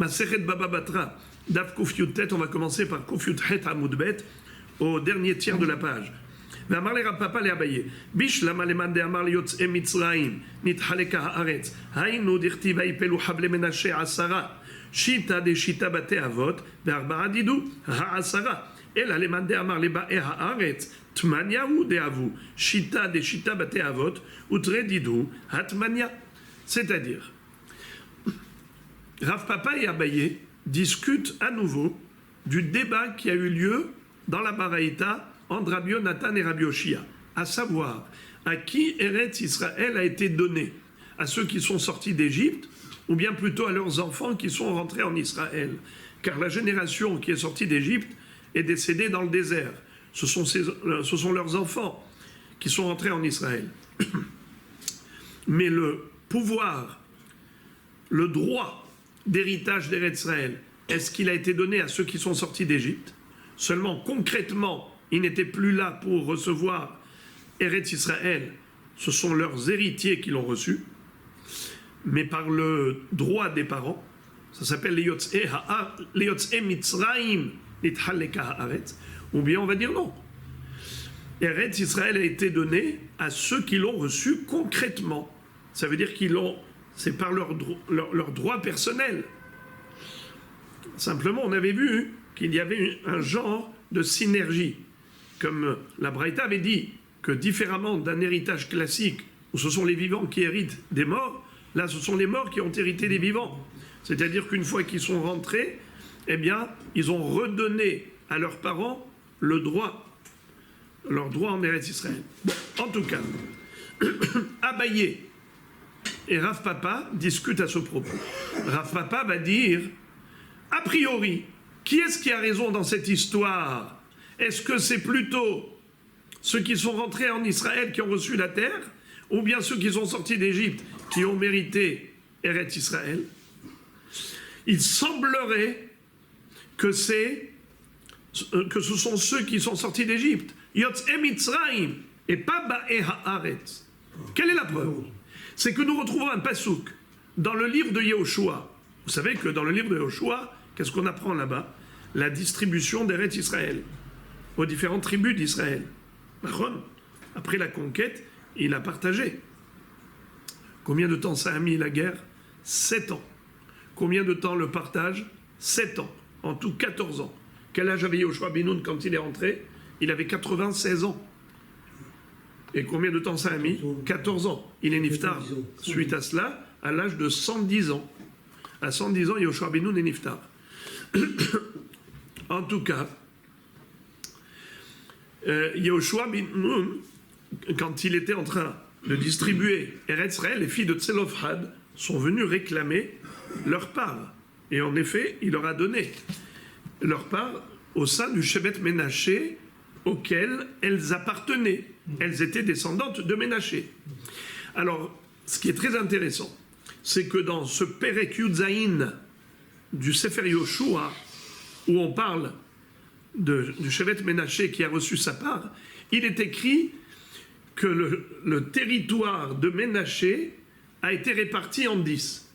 Masechet Baba Batra, Daf Kuf Yud-Tet, on va commencer par Kuf Yud-Het Amud Bet, au dernier tiers de la page. ואמר לרב פאפא לאביי, בישלמה למאן דאמר ליוצאי מצרים, נתחלקה הארץ, היינו דכתיב ויפלו חבלי מנשה 10, שיטה דשיטה בתי אבות, ו4 דידו, 10. אלא למאן דאמר לבאי הארץ, תמניהו דאבו, שיטה דשיטה בתי אבות, ותרי דידו, התמניה. C'est-à-dire, Rav Papa et Abaye discutent à nouveau du débat qui a eu lieu dans la Baraïta entre Rabbi Yonatan et Rabbi Yoshia, à savoir à qui Eretz Israël a été donné, à ceux qui sont sortis d'Égypte, ou bien plutôt à leurs enfants qui sont rentrés en Israël, car la génération qui est sortie d'Égypte est décédée dans le désert. Ce sont leurs enfants qui sont rentrés en Israël. Mais le pouvoir, le droit d'héritage d'Eretz Israël, est-ce qu'il a été donné à ceux qui sont sortis d'Égypte? Seulement, concrètement, ils n'étaient plus là pour recevoir Eretz Israël. Ce sont leurs héritiers qui l'ont reçu. Mais par le droit des parents, ça s'appelle les Yotzei Mitzrayim Nithaleka Haaretz. Ou bien on va dire non. Eretz Israël a été donné à ceux qui l'ont reçu concrètement. Ça veut dire qu'ils l'ont, c'est par leur droit personnel. Simplement, on avait vu qu'il y avait un genre de synergie. Comme la Braïta avait dit que différemment d'un héritage classique, où ce sont les vivants qui héritent des morts, là ce sont les morts qui ont hérité des vivants. C'est-à-dire qu'une fois qu'ils sont rentrés, eh bien, ils ont redonné à leurs parents le droit, leur droit en Eretz Israël. Bon, en tout cas, Abaye et Rav Papa discutent à ce propos. Rav Papa va dire, a priori, qui est-ce qui a raison dans cette histoire? Est-ce que c'est plutôt ceux qui sont rentrés en Israël qui ont reçu la terre, ou bien ceux qui sont sortis d'Égypte qui ont mérité Eretz Israël? Il semblerait que ce sont ceux qui sont sortis d'Égypte, Yotzei Mitzrayim, et pas Ba'e Haaretz. Quelle est la preuve? C'est que nous retrouvons un pasouk dans le livre de Yehoshua. Vous savez que dans le livre de Yehoshua, qu'est-ce qu'on apprend là-bas? La distribution d'Eretz Israël aux différentes tribus d'Israël. Après la conquête, il a partagé. Combien de temps ça a mis la guerre? 7 ans. Combien de temps le partage? 7 ans. En tout, 14 ans. Quel âge avait Yoshua ben Nun quand il est rentré? Il avait 96 ans. Et combien de temps ça a mis? 14 ans. Il est niftar, suite à cela, à l'âge de 110 ans. À 110 ans, Yoshua ben Nun est niftar. En tout cas, Yehoshua ben Nun, quand il était en train de distribuer Eretz Israël, les filles de Tselofhad sont venues réclamer leur part. Et en effet, il leur a donné leur part au sein du Shevet Ménaché auquel elles appartenaient. Elles étaient descendantes de Ménaché. Alors, ce qui est très intéressant, c'est que dans ce Perek Yud Zayin du Sefer Yoshua, où on parle du Shevet Ménaché qui a reçu sa part, il est écrit que le territoire de Ménaché a été réparti en 10.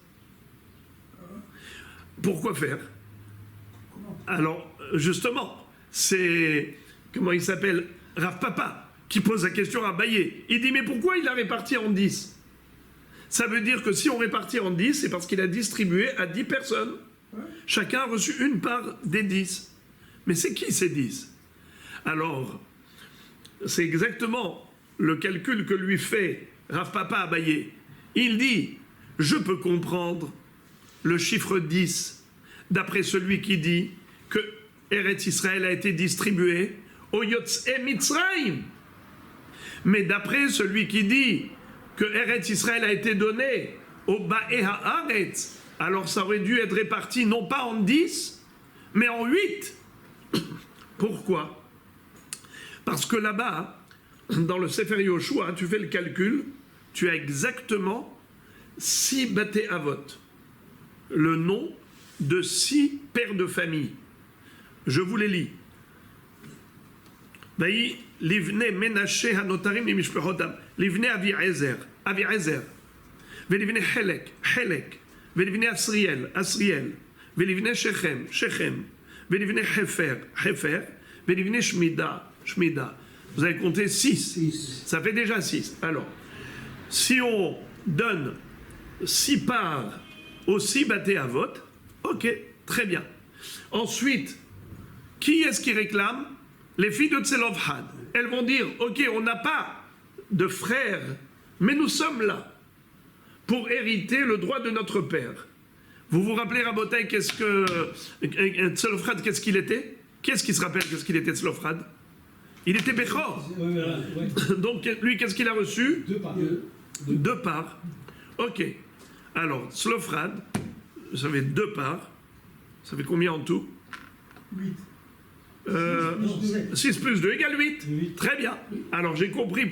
Pourquoi faire? Alors, justement, c'est, comment il s'appelle, Rav Papa, qui pose la question à Abaye. Il dit, mais pourquoi il a réparti en 10? Ça veut dire que si on répartit en 10, c'est parce qu'il a distribué à 10 personnes. Chacun a reçu une part des 10. Mais c'est qui ces 10? Alors, c'est exactement le calcul que lui fait Rav Papa Abaye. Il dit, je peux comprendre le chiffre 10 d'après celui qui dit que Eretz Israël a été distribué au Yotzei Mitzrayim. Mais d'après celui qui dit que Eretz Israël a été donné au Ba'e Haaretz, alors ça aurait dû être réparti non pas en 10, mais en 8. Pourquoi? Parce que là-bas, dans le Sefer Yoshua, tu fais le calcul, tu as exactement 6 Bate Avot, le nom de 6 pères de famille. Je vous les lis. Vaï livne Menaché hanotarim mimishpechotam, livne Aviezer, Velivne Helek, Velivne Asriel, Velivne Shechem, Shechem, Velivne Hefer, Hefer, Velivne Shmida, Shmida. Vous avez compté 6. Ça fait déjà 6. Alors, si on donne 6 parts aux 6 Baté Avot, ok, très bien. Ensuite, qui est-ce qui réclame? Les filles de Tselofhad. Elles vont dire, ok, on n'a pas de frères, mais nous sommes là pour hériter le droit de notre père. Vous vous rappelez, Rabotai, qu'est-ce que Tselofhad, qu'est-ce qu'il était? Qu'est-ce qui se rappelle qu'est-ce qu'il était Tselofhad? Il était Bechor. Donc lui, qu'est-ce qu'il a reçu? 2 parts. 2 parts. Ok. Alors, Tselofhad, ça fait 2 parts. Ça fait combien en tout? 8. 6 plus 2 égale 8. Très bien. Alors j'ai compris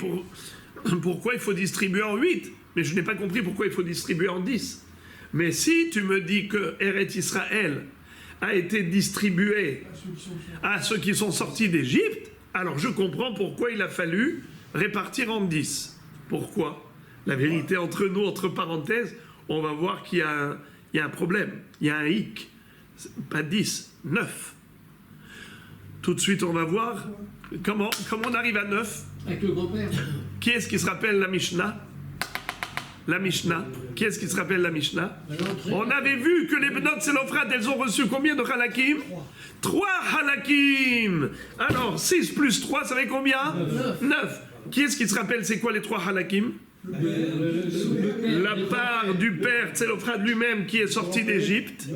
pourquoi il faut distribuer en 8, mais je n'ai pas compris pourquoi il faut distribuer en 10. Mais si tu me dis que Eret Israël a été distribué à ceux qui sont sortis d'Égypte, alors je comprends pourquoi il a fallu répartir en 10. Pourquoi? La vérité entre nous, entre parenthèses, on va voir qu'il y a un problème, il y a un hic. Pas 10, 9. Tout de suite, on va voir comment on arrive à 9. Avec le grand-père. Qui est-ce qui se rappelle la Mishnah? La Mishnah. Qui est-ce qui se rappelle la Mishnah? On avait vu que les Benot Tselofhad, elles ont reçu combien de halakim? 3 halakim. Alors, 6 plus 3, ça fait combien? 9. Qui est-ce qui se rappelle c'est quoi les 3 halakim? La part du père Tselofhad lui-même qui est sorti d'Égypte,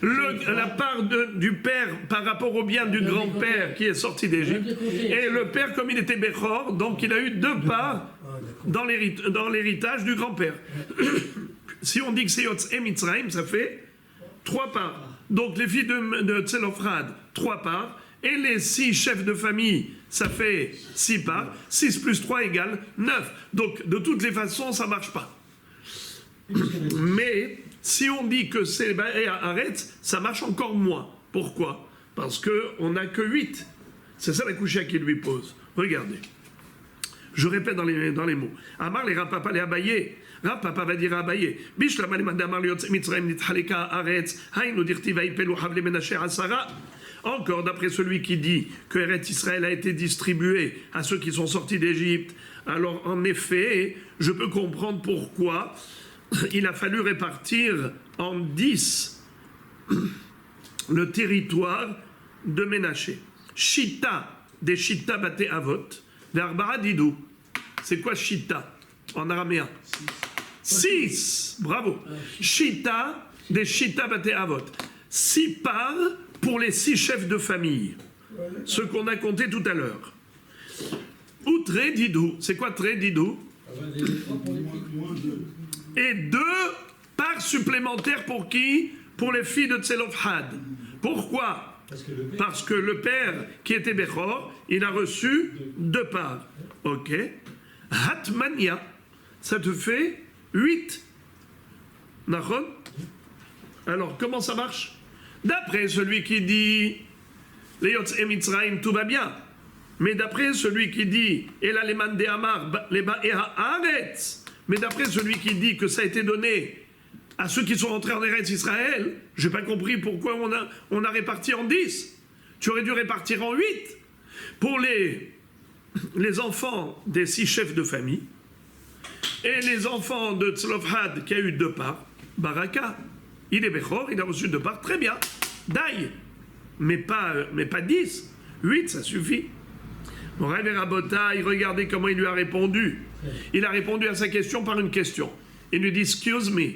la part du père par rapport au bien du grand-père qui est sorti d'Égypte, et le père comme il était Bechor, donc il a eu 2 parts dans l'héritage du grand-père. Si on dit que c'est Yotz et Mitzrayim, ça fait 3 parts. Donc les filles de Tselofhad, 3 parts, et les 6 chefs de famille, ça fait 6 parts. 6 plus 3 égale 9. Donc, de toutes les façons, ça ne marche pas. Mais, si on dit que c'est Haaretz, ça marche encore moins. Pourquoi? Parce qu'on n'a que 8. C'est ça la couchia qu'il lui pose. Regardez. Je répète dans les mots. Amar les Rapapa les Abaye. Rapapa va dire à Abaye. Bishlam alimad amar liotz Mitzrayim nitchaleka Haaretz. Hainu dirti vaipelu havle menashe asara. Encore d'après celui qui dit que Eretz Israël a été distribué à ceux qui sont sortis d'Égypte, alors en effet, je peux comprendre pourquoi il a fallu répartir en 10 le territoire de Ménaché. Shita, des Shita Baté Avot, Verbara Didou. C'est quoi Shita en araméen? 6. Bravo. Shita, des Shita Baté Avot. 6 parts pour les 6 chefs de famille, ce qu'on a compté tout à l'heure. Ou très didou, c'est quoi très didou? Et 2 parts supplémentaires pour qui? Pour les filles de Tselofhad. Pourquoi? Parce que le père qui était Bechor, il a reçu 2 parts. Ok. Hatmania, ça te fait 8. Nachon? Alors, comment ça marche? D'après celui qui dit les Yotz et Mitzrayim, tout va bien. Mais d'après celui qui dit et la leman de Amar, les Ba'eha Haaretz, mais d'après celui qui dit que ça a été donné à ceux qui sont rentrés en Eretz Israël, j'ai pas compris pourquoi on a réparti en 10. Tu aurais dû répartir en 8 pour les enfants des 6 chefs de famille et les enfants de Tselofhad qui a eu 2 parts, Baraka. Il est Bechor, il a reçu 2 parts, très bien. Daï, mais pas 10. 8, ça suffit. Mon rêve et Rabotai, regardez comment il lui a répondu. Il a répondu à sa question par une question. Il lui dit, excuse me,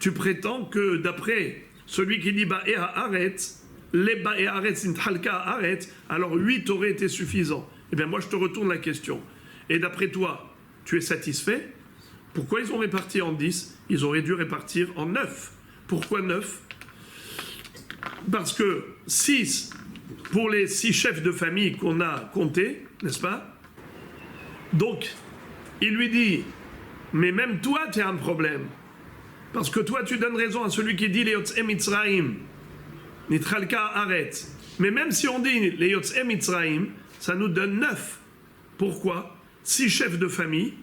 tu prétends que d'après celui qui dit Ba'eha Haaretz, les Ba'eha Haaretz Nitchalka Haaretz, alors 8 aurait été suffisant. Eh bien moi je te retourne la question. Et d'après toi, tu es satisfait? Pourquoi ils ont réparti en 10? Ils auraient dû répartir en 9. Pourquoi 9? Parce que 6 pour les 6 chefs de famille qu'on a comptés, n'est-ce pas? Donc, il lui dit, mais même toi, tu as un problème. Parce que toi, tu donnes raison à celui qui dit les Yotzei Mitzrayim, Nitchalka Haaretz. Mais même si on dit les Yotzei Mitzrayim, ça nous donne 9. Pourquoi? 6 chefs de famille,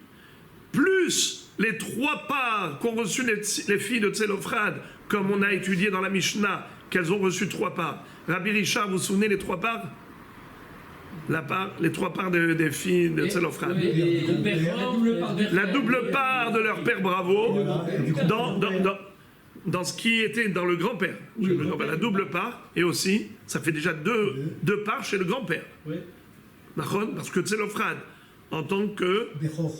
plus les 3 parts qu'ont reçues les filles de Tselofhad comme on a étudié dans la Mishnah, qu'elles ont reçu 3 parts. Rabbi Richard, vous vous souvenez les 3 parts? Les 3 parts des filles de Tzelophrad. La double part de leur père Bravo dans ce qui était dans le grand-père. La double part, et aussi, ça fait déjà deux parts chez le grand-père. Parce que Tzelophrad, en tant que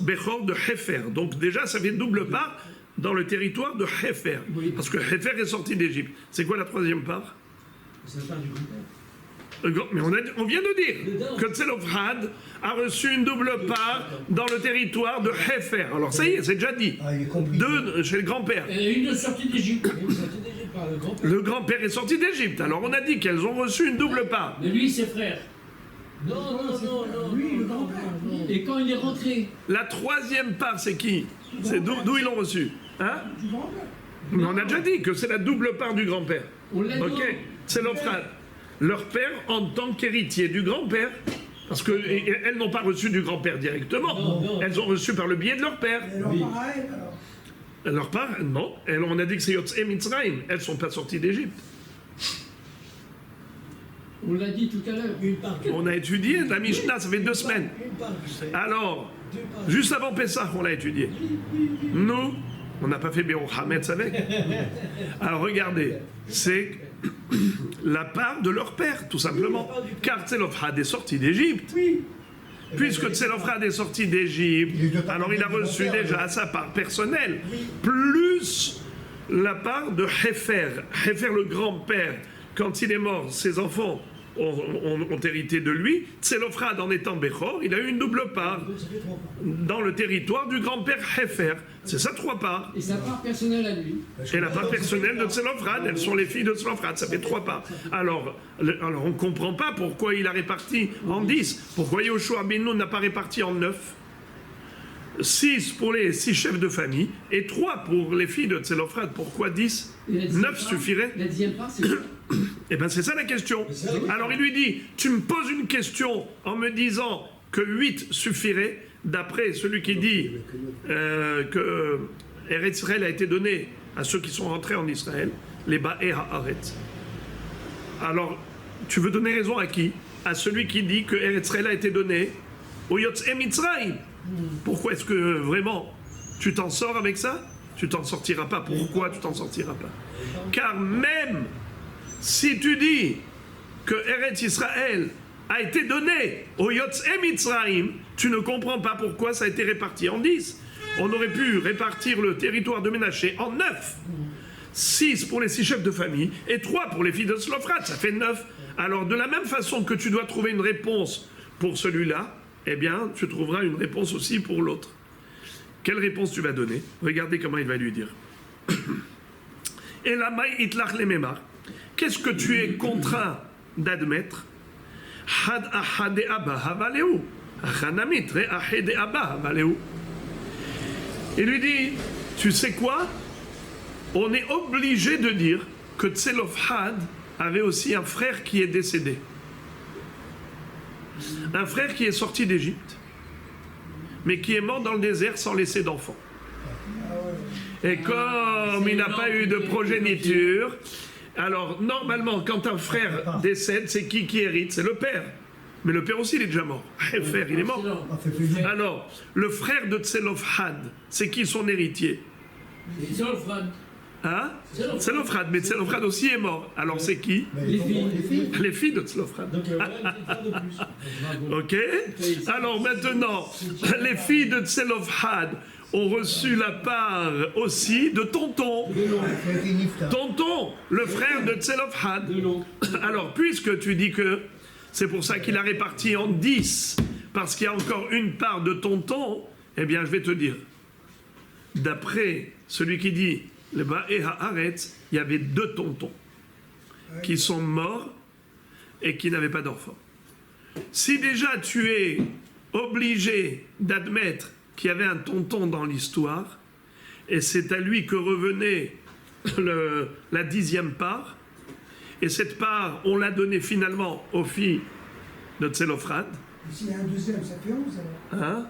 Bechor de Hefer. Donc déjà, ça fait double part dans le territoire de Hefer. Parce que Hefer est sorti d'Égypte. C'est quoi la 3e part? C'est la part du grand-père. Mais on vient de dire que Tzelophrad a reçu une double part dans le territoire de Hefer. Alors ça y est, c'est déjà dit. 2 chez le grand-père. Et une sortie d'Égypte. Le grand-père est sorti d'Égypte. Alors on a dit qu'elles ont reçu une double part. Mais lui, ses frères. Non. Lui, le grand-père. Et quand il est rentré? La 3e part, c'est qui? C'est d'où ils l'ont reçu, hein? Du grand-père. Mais on a déjà dit que c'est la double part du grand-père. On l'a dit. Ok, Tzelophrad. Leur père en tant qu'héritier du grand-père. Parce qu'elles n'ont pas reçu du grand-père directement. Non. Elles ont reçu par le biais de leur père. Et leur pareil, alors. Leur part, non. On a dit que c'est Yotzei Mitzrayim. Elles ne sont pas sorties d'Égypte. On l'a dit tout à l'heure. On a étudié la Mishnah, ça fait 2 semaines. Alors, juste avant Pessah, on l'a étudié. Nous, on n'a pas fait Béron Hametz avec. Alors regardez, c'est la part de leur père, tout simplement. Car Tzelophrad est sorti d'Égypte. Puisque Tzelophrad est sorti d'Égypte, alors il a reçu déjà sa part personnelle, plus la part de Hefer. Hefer, le grand-père, quand il est mort, ses enfants ont hérité de lui. Tzelophrad, en étant Bechor, il a eu une double part dans le territoire du grand-père Hefer. C'est ça 3 parts. Et sa part personnelle à lui. Et la part personnelle de Tzelophrad, elles sont les filles de Tzelophrad, ça fait 3 parts. Alors on ne comprend pas pourquoi il a réparti en 10. Pourquoi Yoshua ben Nun n'a pas réparti en 9. 6 pour les 6 chefs de famille et 3 pour les filles de Tzelophrad. Pourquoi 10 9 suffirait. La 10e part, c'est Eh bien, c'est ça la question. Alors il lui dit, tu me poses une question en me disant que 8 suffirait, d'après celui qui dit que Eretz Israël a été donné à ceux qui sont rentrés en Israël, les Ba'er Haaretz. Alors, tu veux donner raison à qui? À celui qui dit que Eretz Israël a été donné au Yotzei Mitzrayim. Pourquoi est-ce que vraiment tu t'en sors avec ça? Tu t'en sortiras pas. Pourquoi tu t'en sortiras pas? Car même si tu dis que Eretz Israël a été donné au Yotzei Mitzrayim, tu ne comprends pas pourquoi ça a été réparti en 10. On aurait pu répartir le territoire de Ménaché en 9. 6 pour les 6 chefs de famille et 3 pour les filles de Tzelophrad, ça fait 9. Alors de la même façon que tu dois trouver une réponse pour celui-là, eh bien tu trouveras une réponse aussi pour l'autre. Quelle réponse tu vas donner? Regardez comment il va lui dire. Et la maï itlach lememar. Qu'est-ce que tu es contraint d'admettre? Had ahade abba havaleu. Achanamit re ahade abba havaleu. Il lui dit, tu sais quoi? On est obligé de dire que Tzelophrad avait aussi un frère qui est décédé. Un frère qui est sorti d'Égypte, mais qui est mort dans le désert sans laisser d'enfant. Et comme il n'a pas eu de progéniture, alors normalement quand un frère décède, c'est qui hérite? C'est le père. Mais le père aussi il est déjà mort. Hefer, il est mort. Alors, le frère de Tzelophrad, c'est qui son héritier? Tzelophrad. Hein? Tzelophrad, mais Tzelophrad aussi est mort. Alors c'est qui? Les filles de Tzelophrad. Ok? Alors maintenant, les filles de Tzelophrad ont reçu la part aussi de Tonton. Tonton, le frère de Tzelophrad. Alors, puisque tu dis que c'est pour ça qu'il a réparti en 10, parce qu'il y a encore une part de Tonton, eh bien je vais te dire, d'après celui qui dit le Ba'er Haaretz, il y avait 2 tontons qui sont morts et qui n'avaient pas d'enfants. Si déjà tu es obligé d'admettre qu'il y avait un tonton dans l'histoire, et c'est à lui que revenait la 10e part, et cette part, on l'a donnée finalement aux filles de Tzelophrad. S'il y a un deuxième, ça fait 11 alors. Hein?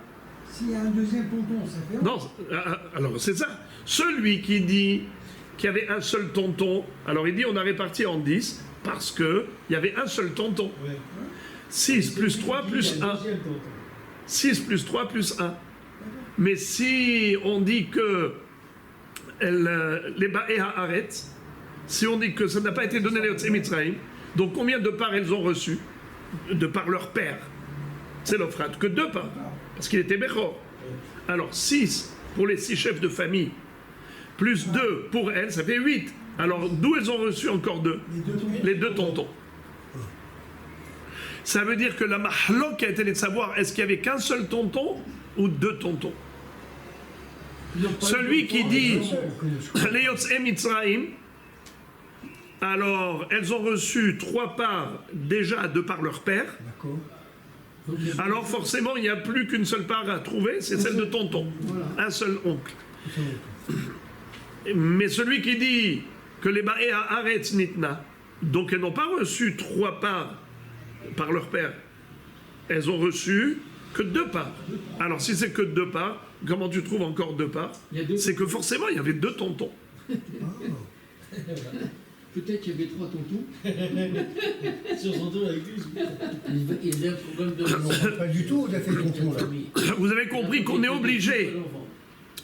S'il y a un deuxième tonton, ça fait 11. Non, alors c'est ça. Celui qui dit qu'il y avait un seul tonton, alors il dit on a réparti en 10 parce qu'il y avait un seul tonton. 6 plus 3 plus 1. 6 plus 3 plus 1. Mais si on dit que les Ba'é Haaretz, si on dit que ça n'a pas été donné les Yotzei Mitzrayim, donc combien de parts elles ont reçu de par leur père? C'est l'Ophrad, que 2 parts, parce qu'il était Bechor. Alors 6 pour les 6 chefs de famille, plus 2 pour elles, ça fait 8. Alors d'où elles ont reçu encore 2? Les 2 tontons. Ça veut dire que la mahlok a été de savoir est-ce qu'il n'y avait qu'un seul tonton ou 2 tontons. Celui qui dit les Yotzei Mitzrayim, alors elles ont reçu 3 parts déjà de par leur père. Alors forcément il n'y a plus qu'une seule part à trouver, c'est celle de tonton, un seul oncle. Mais celui qui dit que les Ba'é Haaretz Nitna, donc elles n'ont pas reçu 3 parts par leur père, elles ont reçu que 2 parts. Alors si c'est que 2 parts, comment tu trouves encore 2 parts? C'est que forcément il y avait 2 tontons. Peut-être qu'il y avait 3 tontons. Sur son tour avec lui. Il y a un problème de Pas du tout, on a fait le tonton là. Vous avez compris qu'on est obligé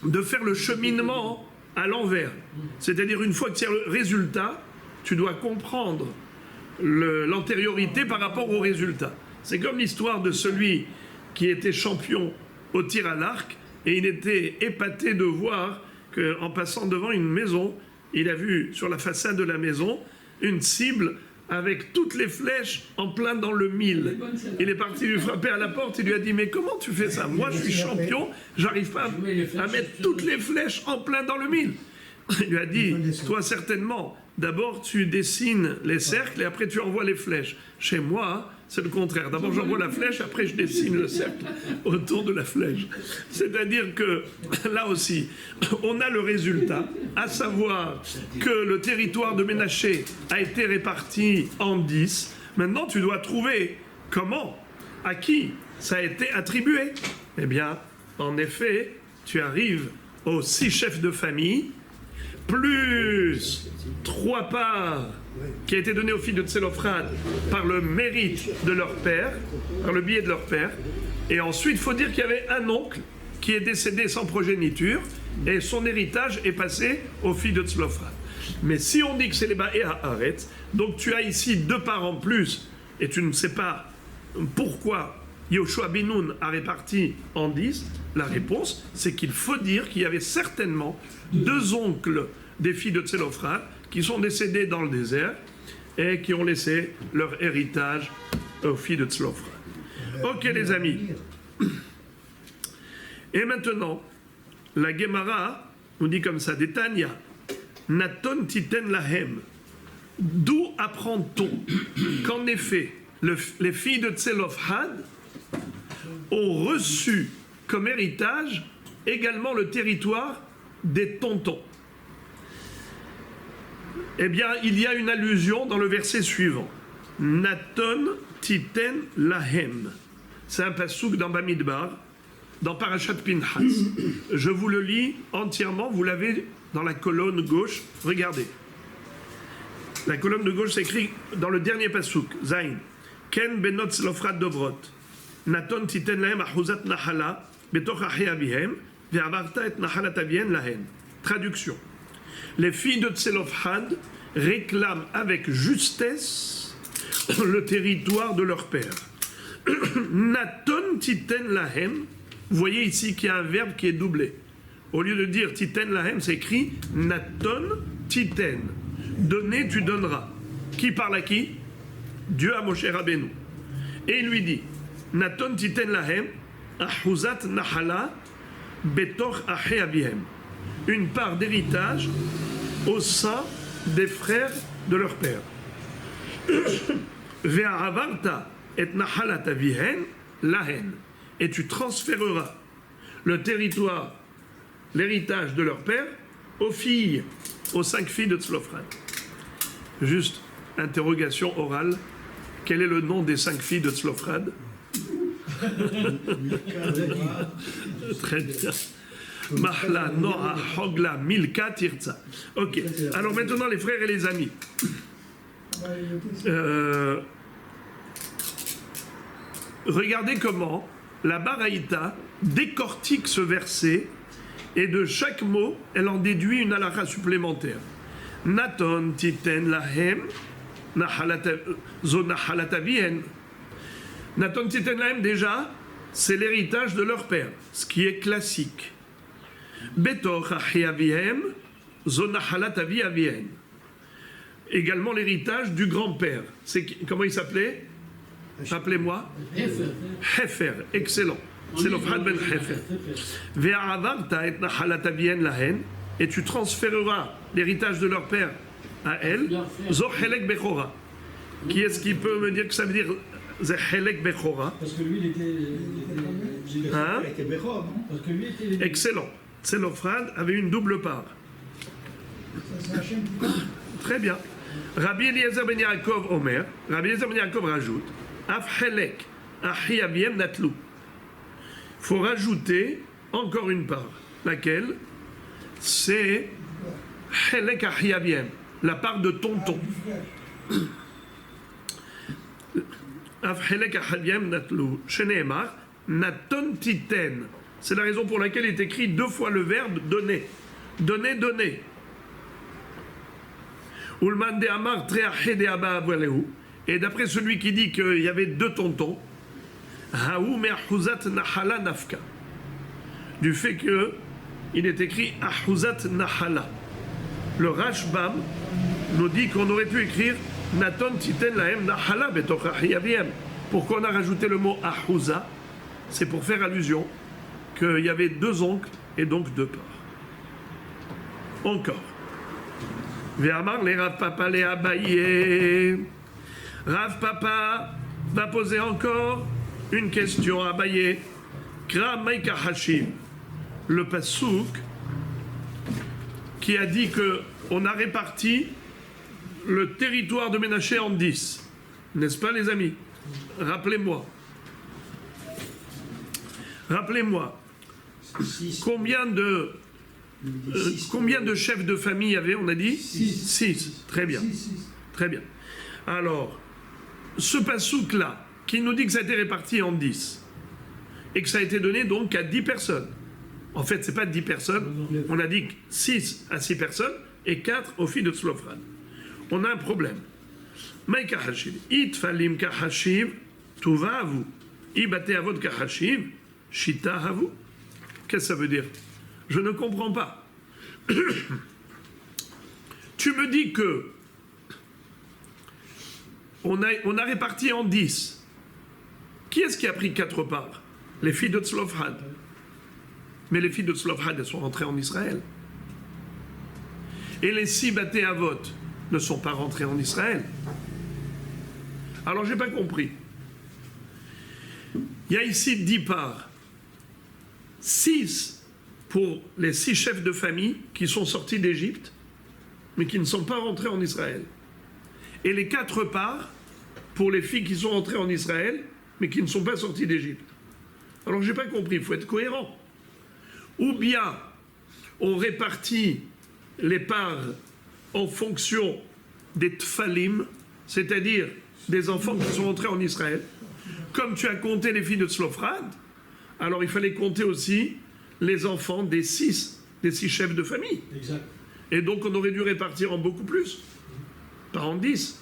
de faire le cheminement à l'envers. C'est-à-dire une fois que tu as le résultat, tu dois comprendre l'antériorité par rapport au résultat. C'est comme l'histoire de celui qui était champion au tir à l'arc et il était épaté de voir qu'en passant devant une maison, il a vu sur la façade de la maison une cible avec toutes les flèches en plein dans le mille. Il est parti lui frapper à la porte, il lui a dit « Mais comment tu fais ça? Moi je suis champion, j'arrive pas à mettre toutes les flèches en plein dans le mille. » Il lui a dit « Toi certainement, d'abord tu dessines les cercles et après tu envoies les flèches. Chez moi, c'est le contraire. D'abord j'envoie la flèche, après je dessine le cercle autour de la flèche. » C'est-à-dire que là aussi, on a le résultat, à savoir que le territoire de Ménaché a été réparti en 10. Maintenant tu dois trouver comment, à qui ça a été attribué. Eh bien, en effet, tu arrives aux 6 chefs de famille, plus 3 parts qui a été donné aux filles de Tselophrad par le mérite de leur père, par le biais de leur père. Et ensuite, il faut dire qu'il y avait un oncle qui est décédé sans progéniture et son héritage est passé aux filles de Tselophrad. Mais si on dit que c'est les Ba'é Haaretz, donc tu as ici 2 parts en plus et tu ne sais pas pourquoi Yoshua Ben Nun a réparti en 10, la réponse, c'est qu'il faut dire qu'il y avait certainement 2 oncles des filles de Tselophrad qui sont décédés dans le désert et qui ont laissé leur héritage aux filles de Tselophrad. Ok les amis. Et maintenant, la Gemara nous dit comme ça, Détania, Naton titen lahem. D'où apprend-on qu'en effet, les filles de Tselophrad ont reçu comme héritage également le territoire des tontons? Eh bien, il y a une allusion dans le verset suivant. Naton titen lahem. C'est un passouk dans Bamidbar, dans Parashat Pinchas. Je vous le lis entièrement, vous l'avez dans la colonne gauche. Regardez. La colonne de gauche s'écrit dans le dernier passouk. Zain. Ken benot Tselophrad dobrot. Naton titen lahem ahuzat nahala betoch achei avihem ve'avarta et nahalat avihem lahen. Traduction. Les filles de Tselophrad réclament avec justesse le territoire de leur père. Naton titen lahem. Vous voyez ici qu'il y a un verbe qui est doublé. Au lieu de dire titen lahem, c'est écrit naton titen. Donner, tu donneras. Qui parle à qui? Dieu à Moshe Rabbeinu. Et il lui dit Naton titen lahem ahuzat nahala betoch achei avihem. Une part d'héritage au sein des frères de leur père. Ve'avarta et nahalat avihem lahen. Et tu transféreras le territoire, l'héritage de leur père, aux filles, aux 5 filles de Tselophrad. Juste interrogation orale. Quel est le nom des 5 filles de Tselophrad? Très bien. Mahla, Noah, Hogla, Milka, Tirza. Ok. Alors maintenant, les frères et les amis. Regardez comment la Baraïta décortique ce verset et de chaque mot, elle en déduit une halakha supplémentaire. Naton titen lahem zo nahalatavien. Naton titen lahem, déjà, c'est l'héritage de leur père, ce qui est classique. Betor achiavihem zo nahalatavien. Également l'héritage du grand-père. Comment il s'appelait? Rappelez-moi. Hefer, excellent. C'est l'Ofrad ben Hefer. Ve'avarta et nahalatavien lahen, et tu transféreras l'héritage de leur père à elle. Zohelek Bechora. Qui est-ce qui peut me dire que ça veut dire Zohelek Bechora? Parce que lui, il était. Hein? Il était Bechor, non? Parce que lui était. Excellent. Tselophrad avait une double part. Très bien. Rabbi Eliezer ben Yaakov Omer, Rabbi Eliezer ben Yaakov rajoute, Af Helek, Achi Abiem Natlou. Il faut rajouter encore une part. Laquelle? C'est Helek Achi Abiem, la part de tonton. Af Helek Achi Abiem Natlou. Sheneemar, Naton Titen. C'est la raison pour laquelle il est écrit deux fois le verbe donner. Donner, donner. Et d'après celui qui dit qu'il y avait deux tontons, du fait qu'il est écrit Ahuzat Nahala. Le Rashbam nous dit qu'on aurait pu écrire Naton Titen Lahem Nahala Betoch Achiyaviem. Pourquoi on a rajouté le mot Ahuza? C'est pour faire allusion qu'il y avait deux oncles et donc deux parts. Encore. Ve'amar les Rav Papa les Abaye. Rav Papa va poser encore une question à Abaye. Kra Maïka Hashim, le pasouk qui a dit qu'on a réparti le territoire de Ménaché en 10. N'est-ce pas, les amis? Rappelez-moi. Rappelez-moi. Combien de chefs de famille il y avait, on a dit? 6. Très bien. Très bien. Alors, ce pasouk-là, qui nous dit que ça a été réparti en 10, et que ça a été donné donc à 10 personnes. En fait, ce n'est pas 10 personnes, on a dit 6 à 6 personnes, et 4 aux filles de Tzlofran. On a un problème. Maï kahashiv, it falim kahashiv, tuva avu, ibate avod kahashiv, shita avu. Qu'est-ce que ça veut dire? Je ne comprends pas. Tu me dis que on a réparti en 10. Qui est-ce qui a pris 4 parts? Les filles de Tzlofhad. Mais les filles de Tzlofhad, elles sont rentrées en Israël. Et les 6 Baté Avot ne sont pas rentrées en Israël. Alors, je n'ai pas compris. Il y a ici 10 parts. 6 pour les 6 chefs de famille qui sont sortis d'Égypte, mais qui ne sont pas rentrés en Israël. Et les 4 parts pour les filles qui sont rentrées en Israël, mais qui ne sont pas sorties d'Égypte. Alors, je n'ai pas compris, il faut être cohérent. Ou bien, on répartit les parts en fonction des tfalim, c'est-à-dire des enfants qui sont rentrés en Israël. Comme tu as compté les filles de Tzlofrad, alors il fallait compter aussi les enfants des 6 chefs de famille. Exact. Et donc on aurait dû répartir en beaucoup plus, pas en 10.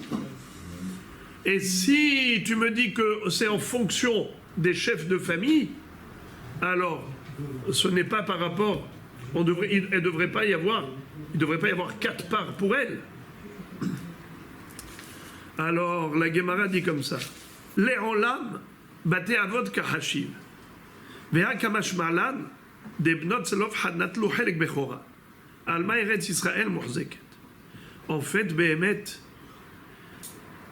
Et si tu me dis que c'est en fonction des chefs de famille, alors ce n'est pas par rapport, il ne devrait pas y avoir 4 parts pour elles. Alors la Gemara dit comme ça: les olam baté avod kahashiv veha kamash malan de bnot Tzlofhad natlu helek bechora alma eretz Israël muhzeket. En fait, behemet,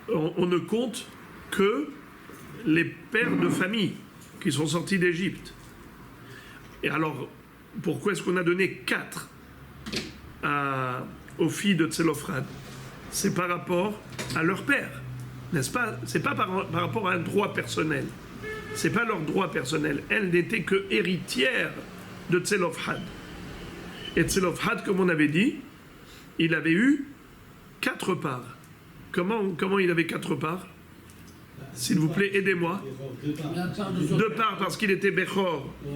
on ne compte que les pères de famille qui sont sortis d'Égypte. Et alors, pourquoi est-ce qu'on a donné 4 aux filles de Tzlofhad? C'est par rapport à leur père, n'est-ce pas? C'est pas par rapport à un droit personnel. C'est pas leur droit personnel. Elles n'étaient que héritières de Tzlofhad. Et Tselofhad, comme on avait dit, il avait eu 4 parts. Comment il avait 4 parts? S'il vous plaît, aidez-moi. La part de son 2 père. parts parce qu'il était Bechor, Ouais.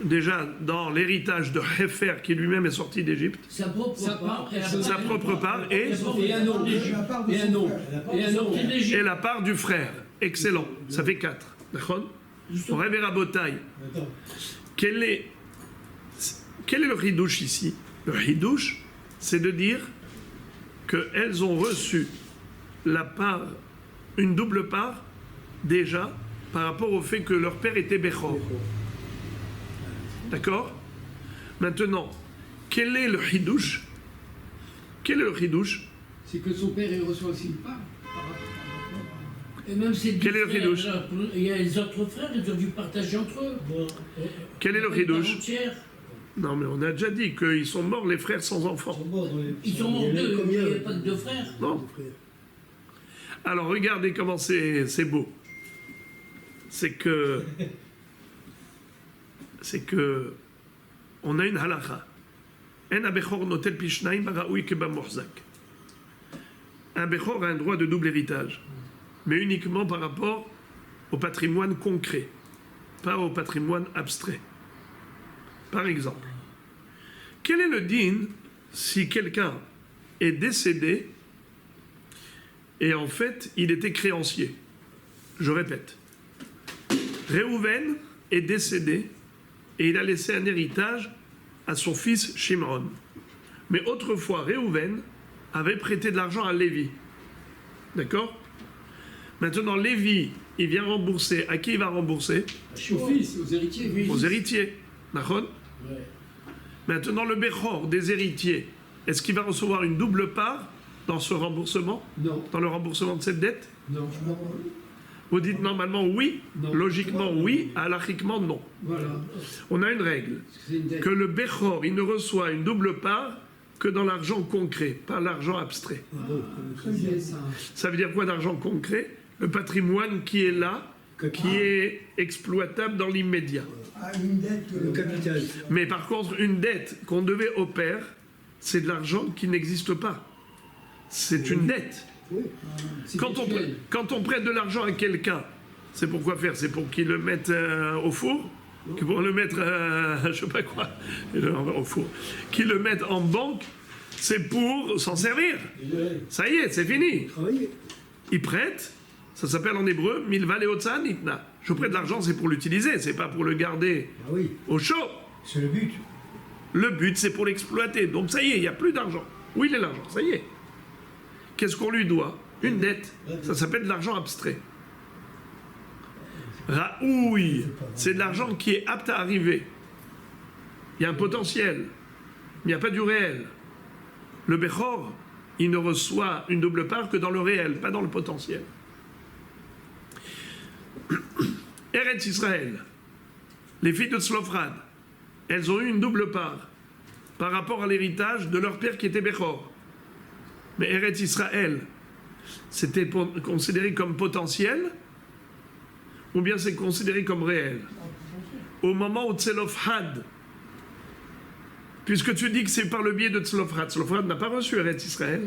déjà dans l'héritage de Hefer, qui lui-même est sorti d'Égypte. Sa propre Sa part. part, et la sa Sa propre part et Et un autre. La part de Et un son autre. frère. Et un autre. Et la part du frère. Excellent. Ça fait 4. D'accord? On rêve à Botaï. Attends. Quel est le hidouche ici? Le hidouche, c'est de dire qu'elles ont reçu la part, une double part, déjà, par rapport au fait que leur père était Bechor. D'accord? Maintenant, quel est le hidouche? Quel est le hidouche? C'est que son père, il reçoit aussi une part. Et même ses deux Quel est le frères, hidouche? là, il y a les autres frères, ils ont dû partager entre eux. Bon, Quel est le Une part hidouche? entière. Non, mais on a déjà dit qu'ils sont morts, les frères sans enfants. Ils sont morts deux, il n'y avait pas que deux frères. Non. Alors regardez comment c'est beau. C'est que on a une halakha. Un bechor notel pishnaim baraoui keba morzak. Un bechor a un droit de double héritage, mais uniquement par rapport au patrimoine concret, pas au patrimoine abstrait. Par exemple, quel est le din si quelqu'un est décédé et en fait il était créancier? Je répète, Réhouven est décédé et il a laissé un héritage à son fils Shimron. Mais autrefois, Réhouven avait prêté de l'argent à Lévi. D'accord? Maintenant, Lévi, il vient rembourser. À qui il va rembourser? Aux fils, aux héritiers. Oui. Aux héritiers. D'accord? Ouais. Maintenant, le Bechor des héritiers, est-ce qu'il va recevoir une double part dans ce remboursement? Non. Dans le remboursement de cette dette? Non. Vous dites normalement oui, Non. logiquement oui, halachiquement non. Voilà. On a une règle, C'est une dette. que le Bechor, il ne reçoit une double part que dans l'argent concret, pas l'argent abstrait. C'est ça. Ça veut dire quoi d'argent concret? Le patrimoine qui est là, qui est exploitable dans l'immédiat. Ah, une dette. Le capital. Mais par contre, une dette qu'on devait au père, c'est de l'argent qui n'existe pas. C'est une dette. C'est Quand virtuel. quand on prête de l'argent à quelqu'un, c'est pour quoi faire? C'est pour qu'il le mette au four? Pour le mettre, je sais pas quoi, au four. Qu'il le mette en banque, c'est pour s'en servir. Ça y est, c'est fini. Travailler. Il prête, ça s'appelle en hébreu, milva leotza nitna. Je prête de l'argent, c'est pour l'utiliser, c'est pas pour le garder Ah oui, au chaud. c'est le but. Le but, c'est pour l'exploiter. Donc ça y est, il n'y a plus d'argent. Où il est l'argent? Ça y est. Qu'est-ce qu'on lui doit? Une dette. Ça s'appelle de l'argent abstrait. Raoui, c'est de l'argent qui est apte à arriver. Il y a un potentiel, mais il n'y a pas du réel. Le Bechor, il ne reçoit une double part que dans le réel, pas dans le potentiel. Eretz Israël, les filles de Tzlofrad, elles ont eu une double part par rapport à l'héritage de leur père qui était Bechor. Mais Eretz Israël, c'était considéré comme potentiel ou bien c'est considéré comme réel? Au moment où Tzlofhad, puisque tu dis que c'est par le biais de Tzlofhad, Tzlofhad n'a pas reçu Eretz Israël.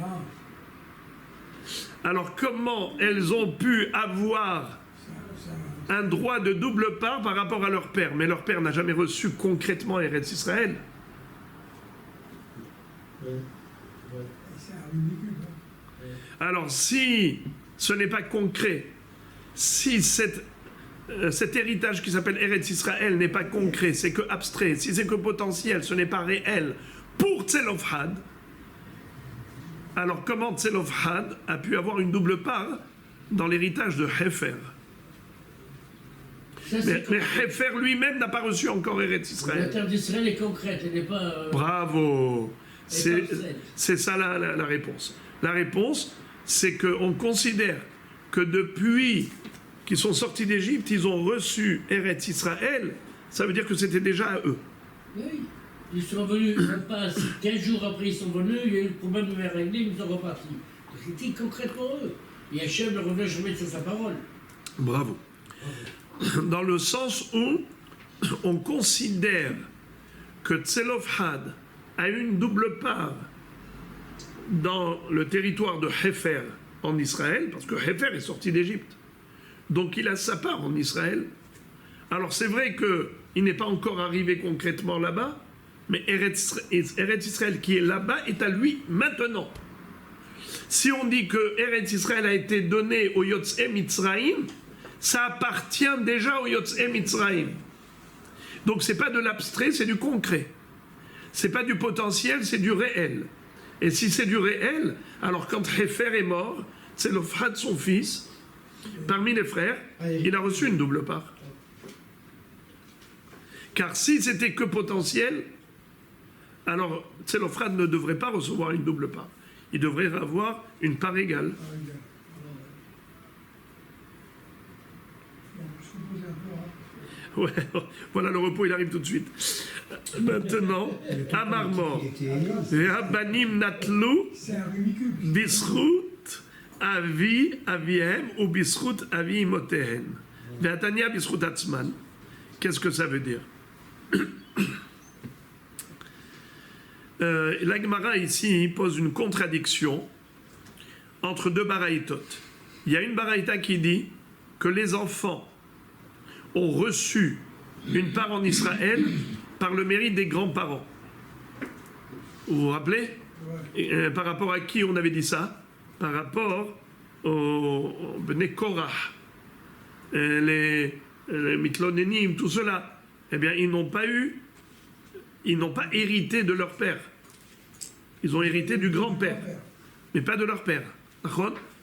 Ah, Alors comment elles ont pu avoir un droit de double part par rapport à leur père? Mais leur père n'a jamais reçu concrètement Eretz Israël. c'est un ridicule. Alors si ce n'est pas concret, si cet héritage qui s'appelle Eretz Israël n'est pas concret, c'est que abstrait, si c'est que potentiel, ce n'est pas réel pour Tzlofhad, alors comment Tzlofhad a pu avoir une double part dans l'héritage de Hefer? Ça, Mais c'est concret. Hefer lui-même n'a pas reçu encore Eretz La Israël. terre d'Israël est concrète, elle n'est pas. Bravo. Elle est abstraite. C'est ça la réponse. La réponse, c'est qu'on considère que depuis qu'ils sont sortis d'Égypte, ils ont reçu Eretz Israël. Ça veut dire que c'était déjà à eux. Oui. Ils sont venus, même pas 15 jours après ils sont venus, il y a eu le problème de les régler, ils sont repartis. C'était concret pour eux. Et Hachem ne revient jamais sur sa parole. Bravo. Dans le sens où on considère que Tselofhad a une double part dans le territoire de Hefer en Israël, parce que Hefer est sorti d'Égypte. Donc il a sa part en Israël. Alors c'est vrai qu'il n'est pas encore arrivé concrètement là-bas, mais Eretz Israël qui est là-bas est à lui maintenant. Si on dit que Eretz Israël a été donné au Yotzei Mitzrayim, ça appartient déjà au Yotzei Mitzrayim. Donc c'est pas de l'abstrait, c'est du concret. C'est pas du potentiel, c'est du réel. Et si c'est du réel, alors quand Hefer est mort, c'est le frère de son fils, parmi les frères, il a reçu une double part. Car si c'était que potentiel, alors Tselofrad ne devrait pas recevoir une double part. Il devrait avoir une part égale. Ouais, voilà le repos, il arrive tout de suite. Maintenant, Amar mort. Rabbanim natlu bisrut avi aviem ou bisrut avi imotehen. Ve'atania bisrut atzman. Qu'est-ce que ça veut dire? La Gemara ici pose une contradiction entre deux baraïtot. Il y a une baraïta qui dit que les enfants ont reçu une part en Israël par le mérite des grands-parents. Vous vous rappelez? Par rapport à qui on avait dit ça? Par rapport aux Bnei Korah, les Mitlonénim, tout cela. Eh bien, ils n'ont pas hérité de leur père. Ils ont hérité du grand-père, mais pas de leur père.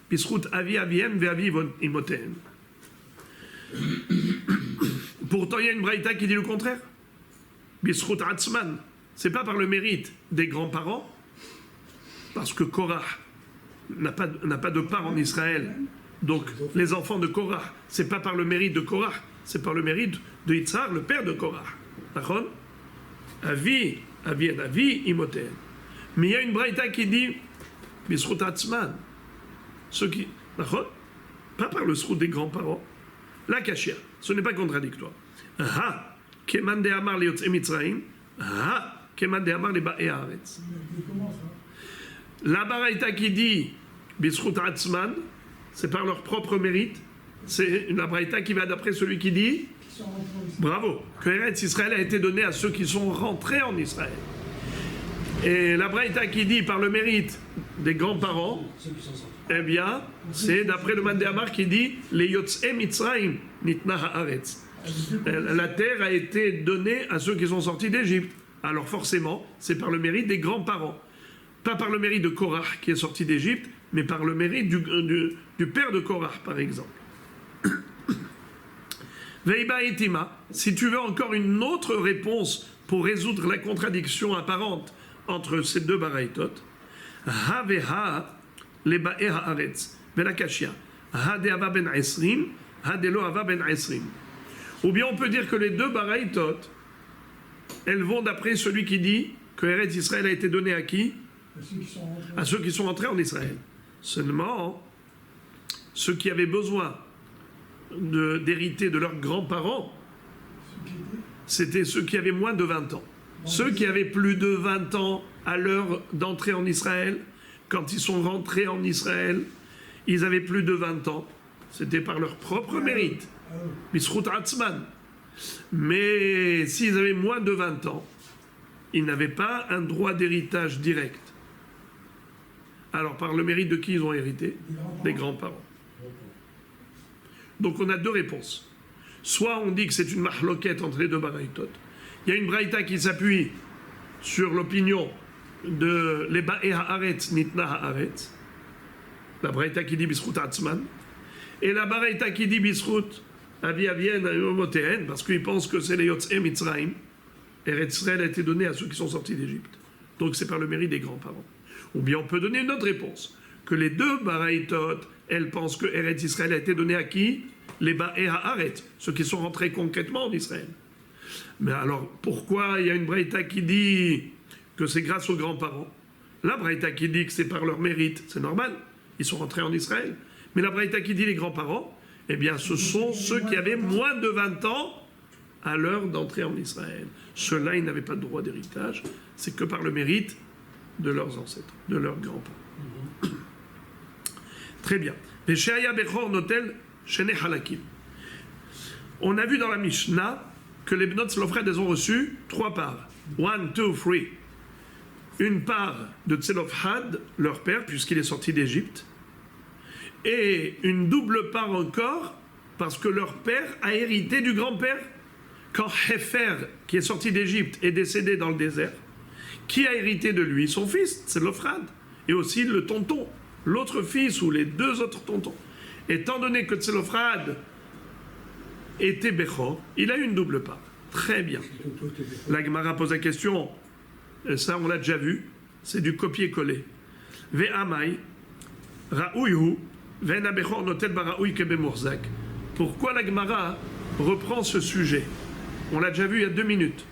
Bisrut avi aviem ve'avi imoten. Pourtant, il y a une braïta qui dit le contraire. Bisrut atzman. C'est pas par le mérite des grands-parents, parce que Korah n'a pas de part en Israël. Donc, les enfants de Korah, c'est pas par le mérite de Korah, c'est par le mérite de Yitzhar, le père de Korah. D'accord? Avi imoten. Mais il y a une braïta qui dit Bisrut atzman. Ceux qui. D'accord? Pas par le srout des grands-parents. La kashia, ce n'est pas contradictoire. Ha, keman de amar le yotzei Mitzrayim, ha, keman de amar le ba'ei haaretz. La baraïta qui dit bisrut atzman, c'est par leur propre mérite. C'est la baraïta qui va d'après celui qui dit bravo, que Eretz Israël a été donné à ceux qui sont rentrés en Israël. Et la baraïta qui dit par le mérite des grands-parents, eh bien, c'est d'après le Mandé Amar qui dit les Yotzei Mitzrayim nitna haaretz. La terre a été donnée à ceux qui sont sortis d'Égypte. Alors forcément, c'est par le mérite des grands-parents. Pas par le mérite de Korah qui est sorti d'Égypte, mais par le mérite du père de Korah, par exemple. Veiba etima, si tu veux encore une autre réponse pour résoudre la contradiction apparente entre ces deux baraïtot, ha veha le ba'ei haaretz, vela kashia, ha de ava ben esrim, ha de lo ava ben esrim. Ou bien on peut dire que les deux baraïtot, elles vont d'après celui qui dit que Eretz Israël a été donné à qui? À ceux qui sont entrés en Israël. Seulement, ceux qui avaient besoin d'hériter de leurs grands-parents, c'était ceux qui avaient moins de 20 ans. Ceux qui avaient plus de 20 ans à l'heure d'entrée en Israël, quand ils sont rentrés en Israël, ils avaient plus de 20 ans. C'était par leur propre mérite. Bisrut atzman. Mais s'ils avaient moins de 20 ans, ils n'avaient pas un droit d'héritage direct. Alors par le mérite de qui ils ont hérité? Des grands-parents. Donc on a deux réponses. Soit on dit que c'est une mahloquette entre les deux baraïtot. Il y a une braïta qui s'appuie sur l'opinion de les ba'ei haaretz nitna haaretz, la braïta qui dit bisrut atzman, et la braïta qui dit bisrut avi avien motéhen, parce qu'ils pensent que c'est les yotzei Mitzrayim. Eretz Israël a été donné à ceux qui sont sortis d'Égypte. Donc c'est par le mérite des grands-parents. Ou bien on peut donner une autre réponse, que les deux baraïtot, elles pensent que Eretz Israël a été donné à qui? Les ba'ei haaretz, ceux qui sont rentrés concrètement en Israël. Mais alors, pourquoi il y a une braïta qui dit que c'est grâce aux grands-parents? La braïta qui dit que c'est par leur mérite, c'est normal, ils sont rentrés en Israël. Mais la braïta qui dit les grands-parents, eh bien, ce sont ceux qui avaient moins de 20 ans à l'heure d'entrer en Israël. Ceux-là, ils n'avaient pas de droit d'héritage, c'est que par le mérite de leurs ancêtres, de leurs grands-parents. Très bien. Vesheaya Bechor Notel Shene Halakim. On a vu dans la Mishnah que les Bnot Tzlofchad, elles ont reçu 3 parts. 1, 2, 3. Une part de Tzlofchad, leur père, puisqu'il est sorti d'Égypte, et une double part encore, parce que leur père a hérité du grand-père. Quand Hefer, qui est sorti d'Égypte, est décédé dans le désert, qui a hérité de lui? Son fils, Tzlofchad, et aussi le tonton, l'autre fils ou les 2 autres tontons. Étant donné que Tzlofchad était Bechor, il a eu une double part. Très bien. La Gemara pose la question, et ça on l'a déjà vu, c'est du copier-coller. Ve'amai, ra'ouihu, ve'ena Bechor notel bara'ouy kebemurzak. Pourquoi la Gemara reprend ce sujet? On l'a déjà vu il y a 2 minutes.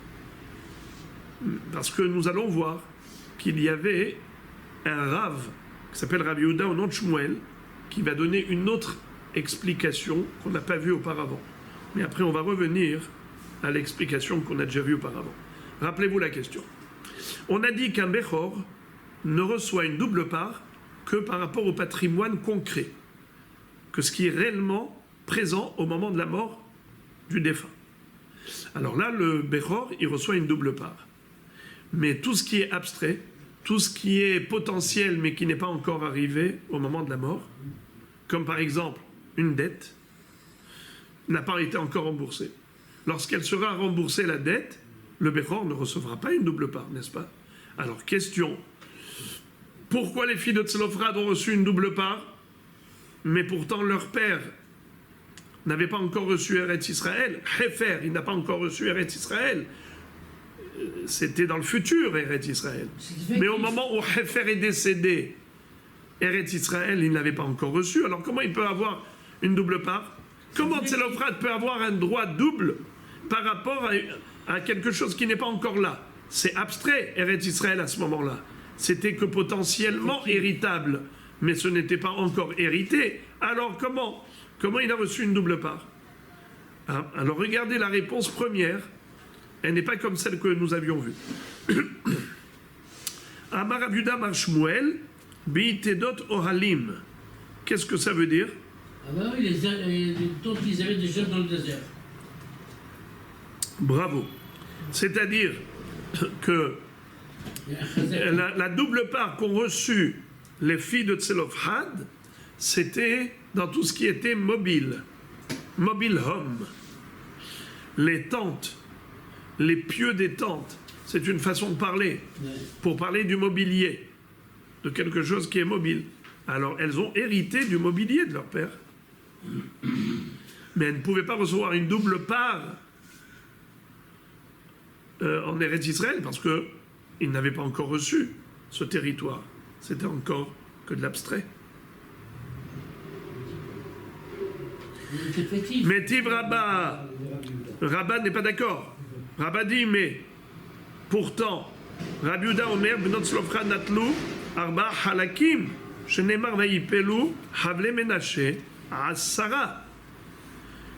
Parce que nous allons voir qu'il y avait un Rav qui s'appelle Rav Yehuda au nom de Shmuel, qui va donner une autre explication qu'on n'a pas vue auparavant. Mais après, on va revenir à l'explication qu'on a déjà vue auparavant. Rappelez-vous la question. On a dit qu'un Bechor ne reçoit une double part que par rapport au patrimoine concret, que ce qui est réellement présent au moment de la mort du défunt. Alors là, le Bechor, il reçoit une double part. Mais tout ce qui est abstrait, tout ce qui est potentiel mais qui n'est pas encore arrivé au moment de la mort, comme par exemple une dette, n'a pas été encore remboursée. Lorsqu'elle sera remboursée, la dette, le Bechor ne recevra pas une double part, n'est-ce pas? Alors, question. Pourquoi les filles de Tzlofchad ont reçu une double part, mais pourtant leur père n'avait pas encore reçu Eretz Israël? Hefer, il n'a pas encore reçu Eretz Israël. C'était dans le futur, Eretz Israël. Mais au moment où Hefer est décédé, Eretz Israël, il ne l'avait pas encore reçu. Alors comment il peut avoir une double part? Comment Tzlofchad peut avoir un droit double par rapport à quelque chose qui n'est pas encore là? C'est abstrait, Eretz Israël, à ce moment-là. C'était que potentiellement héritable, mais ce n'était pas encore hérité. Alors comment il a reçu une double part? Alors regardez la réponse première. Elle n'est pas comme celle que nous avions vue. Amar Rav Yehuda Mar Shmuel, Bi'itedot Ohalim. Qu'est-ce que ça veut dire? Ah ben oui, les tentes qu'ils avaient déjà dans le désert. Bravo. C'est-à-dire que la double part qu'ont reçue les filles de Tzlofchad, c'était dans tout ce qui était mobile home. Les tentes, les pieux des tentes, c'est une façon de parler, pour parler du mobilier, de quelque chose qui est mobile. Alors elles ont hérité du mobilier de leur père, mais elles ne pouvaient pas recevoir une double part en Eretz Israël parce qu'ils n'avaient pas encore reçu ce territoire. C'était encore que de l'abstrait. Mais Tiv Rabba n'est pas d'accord. Rabba dit, mais pourtant, Rabbi Yehuda Omer, Bnot Tzlofchad Natlu, Arba Halakim, Shenemar Vayipelu, Havle Menashe, Asara.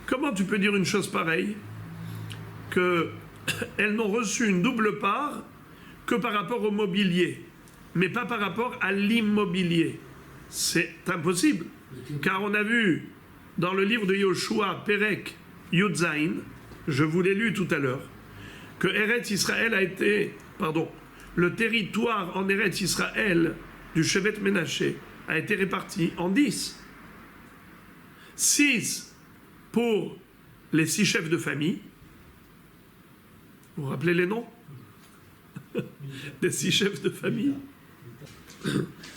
Comment tu peux dire une chose pareille? Qu'elles n'ont reçu une double part que par rapport au mobilier, mais pas par rapport à l'immobilier. C'est impossible. Car on a vu dans le livre de Yoshua, Perek Yudzaïn, je vous l'ai lu tout à l'heure, que Eretz Israël le territoire en Eretz Israël du Shevet Menaché a été réparti en 10. 6 pour les 6 chefs de famille. Vous vous rappelez les noms des 6 chefs de famille?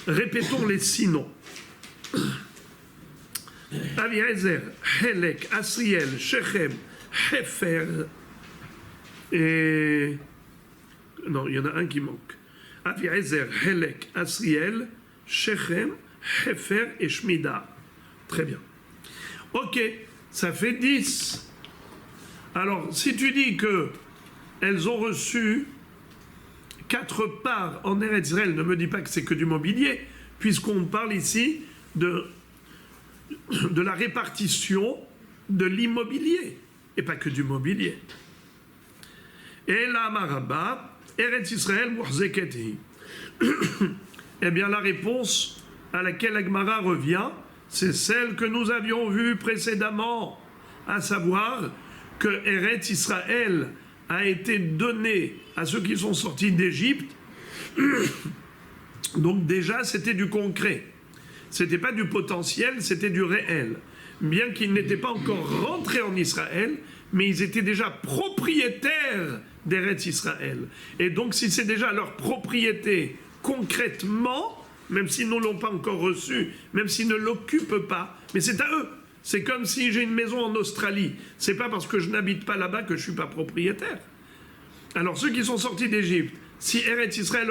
Répétons les 6 noms. Aviezer, Helek, Asriel, Shechem, Hefer et... Non, il y en a un qui manque. Aviezer, Helek, Asriel, Shechem, Hefer et Shmida. Très bien. Ok, ça fait 10. Alors, si tu dis que elles ont reçu 4 parts en Eretz Israël, ne me dis pas que c'est que du mobilier, puisqu'on parle ici de la répartition de l'immobilier, et pas que du mobilier. Et la Maraba, Eretz Israël Muhzeketi. Eh bien, la réponse à laquelle Agmara revient, c'est celle que nous avions vue précédemment, à savoir que Eretz Israël a été donné à ceux qui sont sortis d'Égypte. Donc déjà, c'était du concret. C'était pas du potentiel, c'était du réel. Bien qu'ils n'étaient pas encore rentrés en Israël, mais ils étaient déjà propriétaires d'Eretz Israël. Et donc, si c'est déjà leur propriété concrètement, même s'ils ne l'ont pas encore reçue, même s'ils ne l'occupent pas, mais c'est à eux. C'est comme si j'ai une maison en Australie. C'est pas parce que je n'habite pas là-bas que je suis pas propriétaire. Alors, ceux qui sont sortis d'Égypte, si Eretz Israël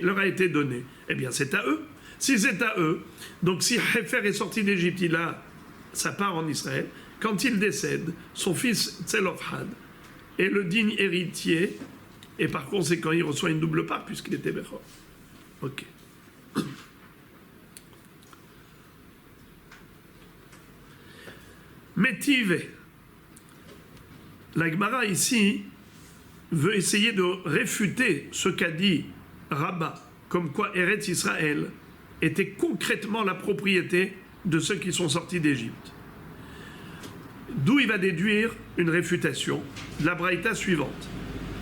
leur a été donné, eh bien, c'est à eux. Si c'est à eux, donc si Hefer est sorti d'Égypte, il a sa part en Israël. Quand il décède, son fils Tzelofhad est le digne héritier, et par conséquent, il reçoit une double part puisqu'il était Bechor. Ok. Métive. La Gemara ici veut essayer de réfuter ce qu'a dit Rabbah, comme quoi Eretz Israël était concrètement la propriété de ceux qui sont sortis d'Égypte. D'où il va déduire une réfutation de la braïta suivante.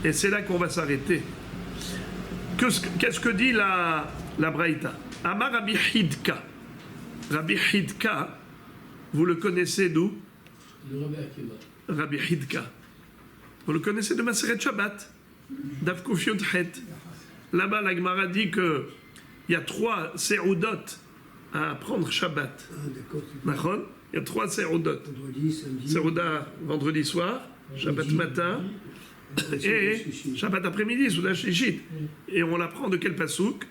Et c'est là qu'on va s'arrêter. Qu'est-ce que dit la braïta? Amar Rabbi Hidka. Rabbi Hidka, vous le connaissez d'où? Le Rabbi Akiva. Rabbi Hidka. Vous le connaissez de Maseret Shabbat, Daf Kuf Yud Het. Là-bas, la Gemara dit qu'il y a 3 seroudot à apprendre Shabbat. D'accord. Il y a 3 seroudot. Vendredi, samedi. Serouda vendredi soir, Shabbat matin et Shabbat après-midi, Souda Shlichit. Et on l'apprend de quel pasouk?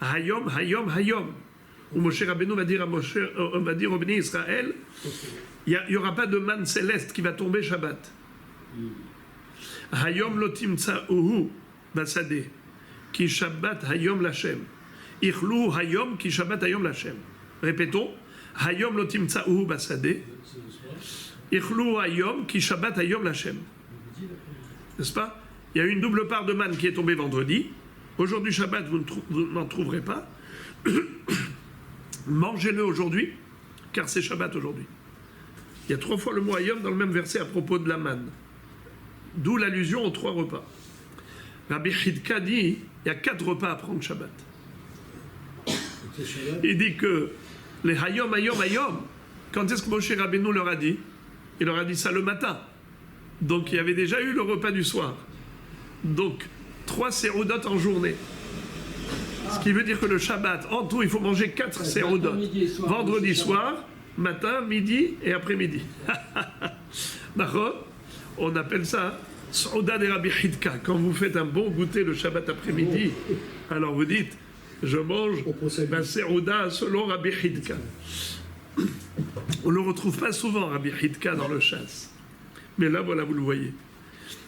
Hayom, Hayom, Hayom. Où Moshe Rabbeinu va dire au Béni Israël, il n'y aura pas de manne céleste qui va tomber Shabbat. Hayom lotim tsa'uhu basade, ki Shabbat Hayom Lashem. Ichlu Hayom ki Shabbat Hayom Lashem. Répétons. Hayom lotim tsa'uhu basade, ichlu Hayom ki Shabbat Hayom Lashem. N'est-ce pas? Il y a eu une double part de manne qui est tombée vendredi. Aujourd'hui Shabbat, vous n'en trouverez pas. Mangez-le aujourd'hui, car c'est Shabbat aujourd'hui. Il y a 3 fois le mot Hayom dans le même verset à propos de la manne. D'où l'allusion aux 3 repas. Rabbi Hidka dit, il y a 4 repas à prendre Shabbat. Il dit que les Hayom, Hayom, Hayom, quand est-ce que Moshe Rabbeinu leur a dit? Il leur a dit ça le matin. Donc il y avait déjà eu le repas du soir. Donc 3 sérodotes en journée. Ce qui veut dire que le Shabbat, en tout, il faut manger 4 sérodotes. Vendredi soir, matin, midi et après-midi. D'accord? On appelle ça Souda de Rabbi Hidka. Quand vous faites un bon goûter le Shabbat après-midi, alors vous dites, je mange ma sérouda selon Rabbi Hidka. On ne le retrouve pas souvent, Rabbi Hidka, dans le chasse. Mais là, voilà, vous le voyez.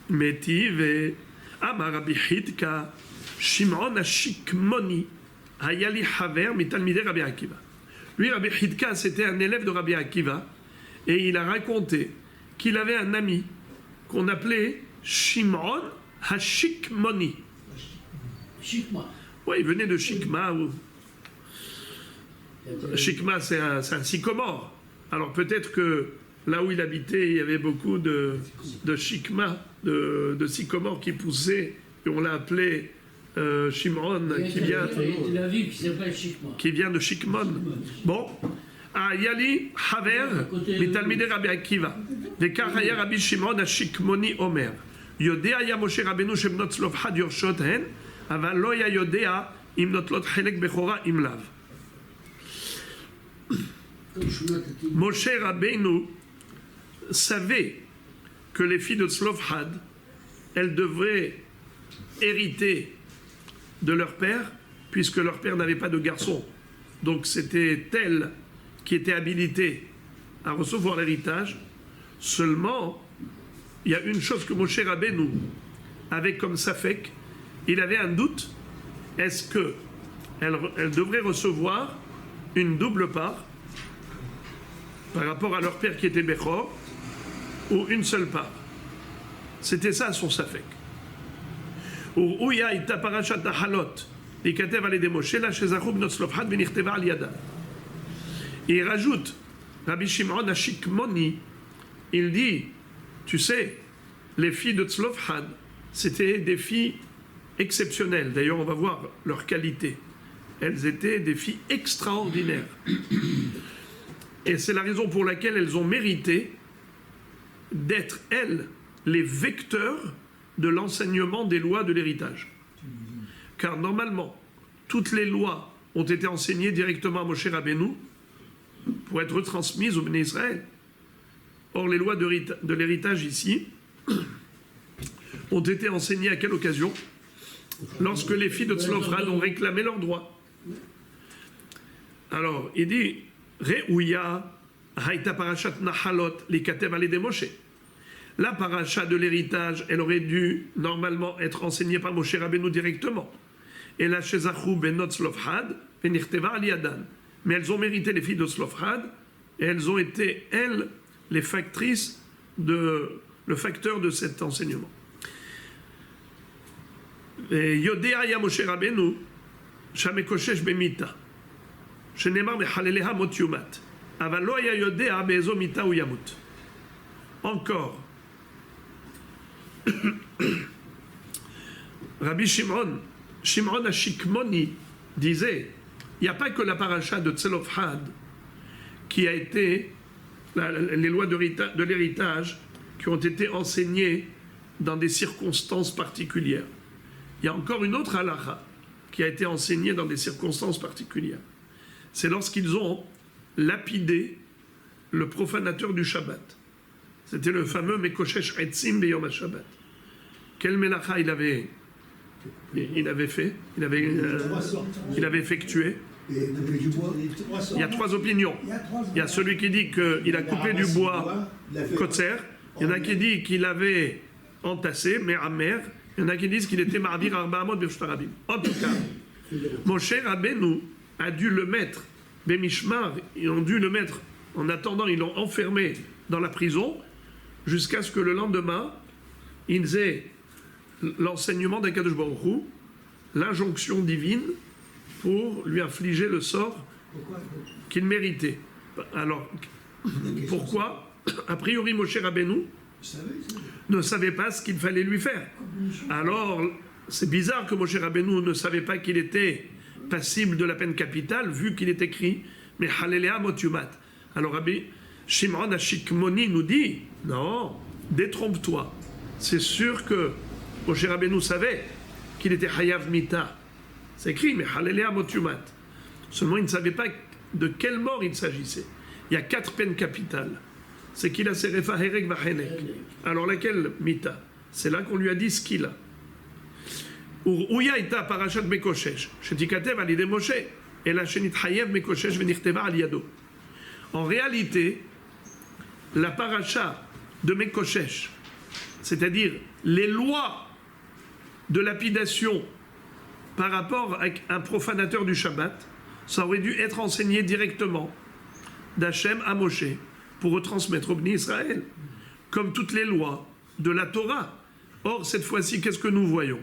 Métiv et Amar Rabbi Hidka, Shimon Ashikmoni, Hayali Haver, Mitalmide Rabbi Akiva. Lui, Rabbi Hidka, c'était un élève de Rabbi Akiva, et il a raconté qu'il avait un ami qu'on appelait Shimon Hashikmoni. Shikma. Oui, il venait de Shikma. Shikma, c'est un sycomore. Alors peut-être que là où il habitait, il y avait beaucoup de Shikma, de sycomores qui poussaient, et on l'a appelé Shimon, qui vient de Shikmon. Bon. Yali Haver, Mitalmide Rabbi Akiva. Vekachaya Rabbi Shimon Ashikmoni Omer. Yodea ya Moshe Rabbeinu shemnot Tzlofhad yorshot hen, aval lo ya yodea im notlot chelek bechora im lav. Moshe Rabbeinu savait que les filles de Tzlofhad, elles devraient hériter de leur père, puisque leur père n'avait pas de garçon. Donc c'était elles qui étaient habilitées à recevoir l'héritage. Seulement, il y a une chose que Moshe Rabbeinu avait comme safek, il avait un doute, est-ce qu'elles devraient recevoir une double part par rapport à leur père qui était Bechor, ou une seule part. C'était ça son safek. Uruya ita parashat Nahalot, l'ikatev al Moshe, la shezachu bnot Tzlofchad v'nichteva al yada. Et il rajoute, Rabbi Shimon Ashikmoni, il dit, tu sais, les filles de Tzlofchad, c'était des filles exceptionnelles. D'ailleurs, on va voir leur qualité. Elles étaient des filles extraordinaires. Et c'est la raison pour laquelle elles ont mérité d'être, elles, les vecteurs de l'enseignement des lois de l'héritage. Car normalement, toutes les lois ont été enseignées directement à Moshe Rabbeinu pour être retransmises au Béné Israël. Or, les lois de l'héritage ici ont été enseignées à quelle occasion? Lorsque les filles de Tzlofchad ont réclamé leurs droits. Alors, il dit Re'uya haïta parashat Nahalot l'ikatev al Moshe. La paracha de l'héritage, elle aurait dû normalement être enseignée par Moshe Rabbeinu directement. Et la shezachu benot Tzlofchad v'nichteva al yadan. Mais elles ont mérité, les filles de Tzlofchad, et elles ont été, elles, les factrices le facteur de cet enseignement. Yodea ya Moshe Rabbeinu shamekoshesh bemita shenemar mechaleleha mot yumat aval lo haya yodea be'ezo mita ou yamut. Encore, Rabbi Shimon Ashikmoni disait, il n'y a pas que la paracha de Tzlofchad qui a été les lois de l'héritage qui ont été enseignées dans des circonstances particulières. Il y a encore une autre halakha qui a été enseignée dans des circonstances particulières. C'est lorsqu'ils ont lapidé le profanateur du Shabbat. C'était le fameux Mekoshesh Etzim Beyom HaShabbat. Quel melacha il avait fait, il avait effectué. Il y a trois opinions. Il y a celui qui dit qu'il a coupé du bois Kotzer. Il y en a qui dit qu'il avait entassé, mais amer. Il y en a qui disent qu'il était Ma'avir Arbaamot B'Shtarabim. En tout cas, Moshe Rabbeinu a dû le mettre, Bemishmar, ils ont dû le mettre, en attendant, ils l'ont enfermé dans la prison, jusqu'à ce que le lendemain, ils aient l'enseignement d'Akadosh Baruch Hu, l'injonction divine, pour lui infliger le sort qu'il méritait. Alors, pourquoi? A priori, Moshe Rabbeinu ne savait pas ce qu'il fallait lui faire. Alors, c'est bizarre que Moshe Rabbeinu ne savait pas qu'il était passible de la peine capitale, vu qu'il est écrit « Mais halelea mot yumat ». Alors, Rabbi Shimon Ashikmoni nous dit « Non, détrompe-toi. C'est sûr que Moshe Rabbeinu savait qu'il était hayav mita. C'est écrit « Mais halelea mot yumat ». Seulement, il ne savait pas de quelle mort il s'agissait. Il y a 4 peines capitales. C'est qu'il a serefa herek vahenek. Alors laquelle mita? C'est là qu'on lui a dit ce qu'il a. Uruya ita parashat Mekoshesh, shetikatev al yedei Moshe, et la shenit hayev Mekoshesh v'nichteva al yado. En réalité, la paracha de Mekoshesh, c'est-à-dire les lois de lapidation par rapport à un profanateur du Shabbat, ça aurait dû être enseigné directement d'Hachem à Moshe, pour retransmettre au Bnei Israël, comme toutes les lois de la Torah. Or, cette fois-ci, qu'est-ce que nous voyons?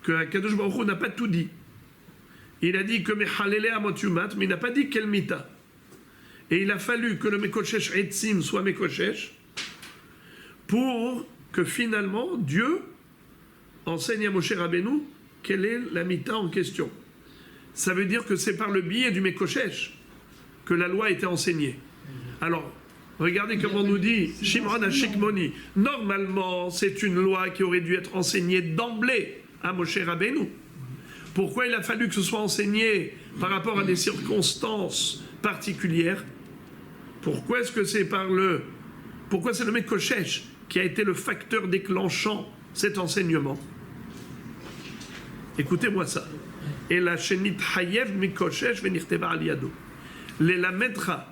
Que Akadosh Baruch Hu n'a pas tout dit. Il a dit que Mechalelea mot yumat, mais il n'a pas dit quel mita. Et il a fallu que le Mekoshesh Etzim soit Mekoshesh pour que finalement Dieu enseigne à Moshe Rabbeinu quelle est la mita en question. Ça veut dire que c'est par le biais du Mekoshesh que la loi a été enseignée. Alors, regardez comment nous dit Shimon Ashikmoni. Normalement, c'est une loi qui aurait dû être enseignée d'emblée à Moshe Rabbeinu. Pourquoi il a fallu que ce soit enseigné par rapport à des circonstances particulières? Pourquoi est-ce que c'est pourquoi c'est le Mekoshesh qui a été le facteur déclenchant cet enseignement? Écoutez-moi ça. Et la shenit hayev Mekoshesh v'nichteva al yado. Les lametra.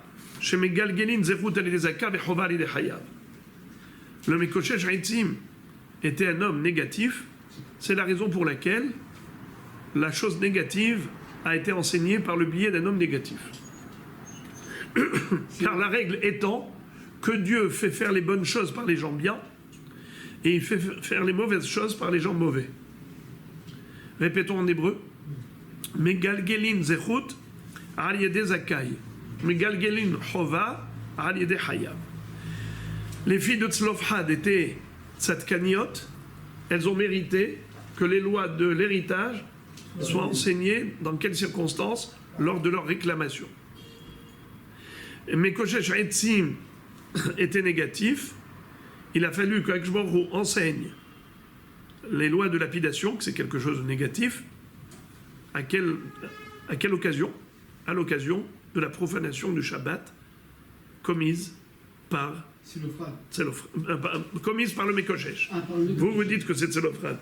Le Mekoshesh Etzim était un homme négatif. C'est la raison pour laquelle la chose négative a été enseignée par le biais d'un homme négatif. Car la règle étant que Dieu fait faire les bonnes choses par les gens bien et il fait faire les mauvaises choses par les gens mauvais. Répétons en hébreu. Megalgelin zechut al yedei zakai. Megalgelin chova al yedei hayav. Les filles de Tzlofhad étaient tzadkaniot. Elles ont mérité que les lois de l'héritage soient enseignées dans quelles circonstances? Lors de leur réclamation. Mais Koshesh Etzim était négatif. Il a fallu qu'Akshborou enseigne les lois de lapidation, que c'est quelque chose de négatif. À quelle occasion? À l'occasion de la profanation du Shabbat commise par commise par le Mekoshesh. Vous dites que c'est Tselophrad.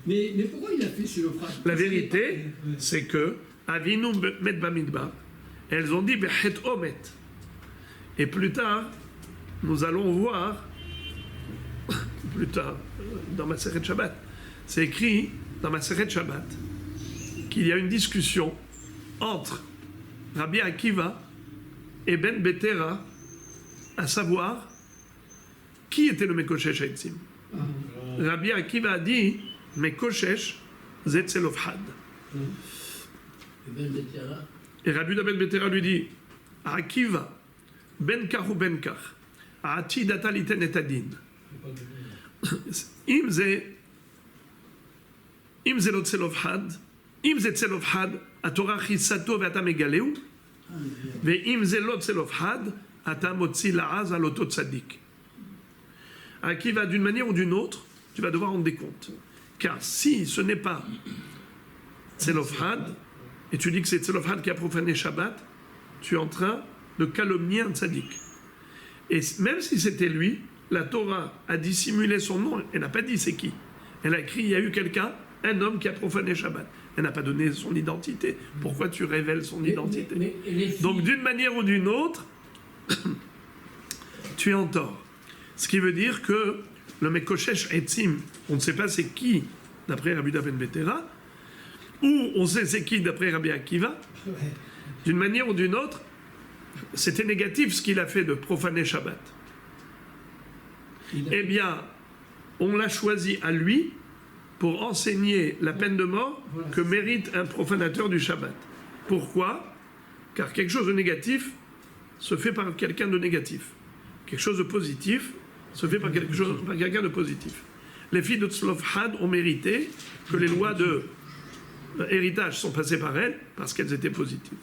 Mais pourquoi il a fait Tselophrad? La vérité, c'est que Avinu met Bamidbar, elles ont dit Behet Omet. Et plus tard, nous allons voir, plus tard, dans Maseret Shabbat, c'est écrit dans Maseret Shabbat qu'il y a une discussion entre Rabbi Akiva et Ben Betera, à savoir qui était le Mekoshesh Haitzim. Rabbi Akiva a dit Mekoshesh zet Tzelofhad. Et Rabbi Ben Betera lui dit Akiva ben kar ou ben kar ati data liten et adin im ze lo Tzelofhad im ze Tzelofhad atorah chisato ve'ata megaleu ve'im ze lo Tzelofhad ata motzi la'az al oto tzadik. Akiva, d'une manière ou d'une autre, tu vas devoir rendre des comptes. Car si ce n'est pas Tzelofhad, et tu dis que c'est Tzelofhad qui a profané Shabbat, tu es en train de calomnier un tzaddik. Et même si c'était lui, la Torah a dissimulé son nom, elle n'a pas dit c'est qui. Elle a écrit, il y a eu quelqu'un, un homme qui a profané Shabbat. Elle n'a pas donné son identité. Pourquoi tu révèles son identité? Donc d'une manière ou d'une autre, tu es en tort. Ce qui veut dire que le Mekoshesh Etzim, on ne sait pas c'est qui d'après Rabbi Ben Betera, ou on sait c'est qui d'après Rabbi Akiva. D'une manière ou d'une autre, c'était négatif ce qu'il a fait de profaner Shabbat. Eh bien, on l'a choisi à lui pour enseigner la peine de mort que mérite un profanateur du Shabbat. Pourquoi? Car quelque chose de négatif se fait par quelqu'un de négatif. Quelque chose de positif se fait par quelqu'un de positif. Les filles de Tzlofhad ont mérité que les lois de héritage sont passées par elles parce qu'elles étaient positives.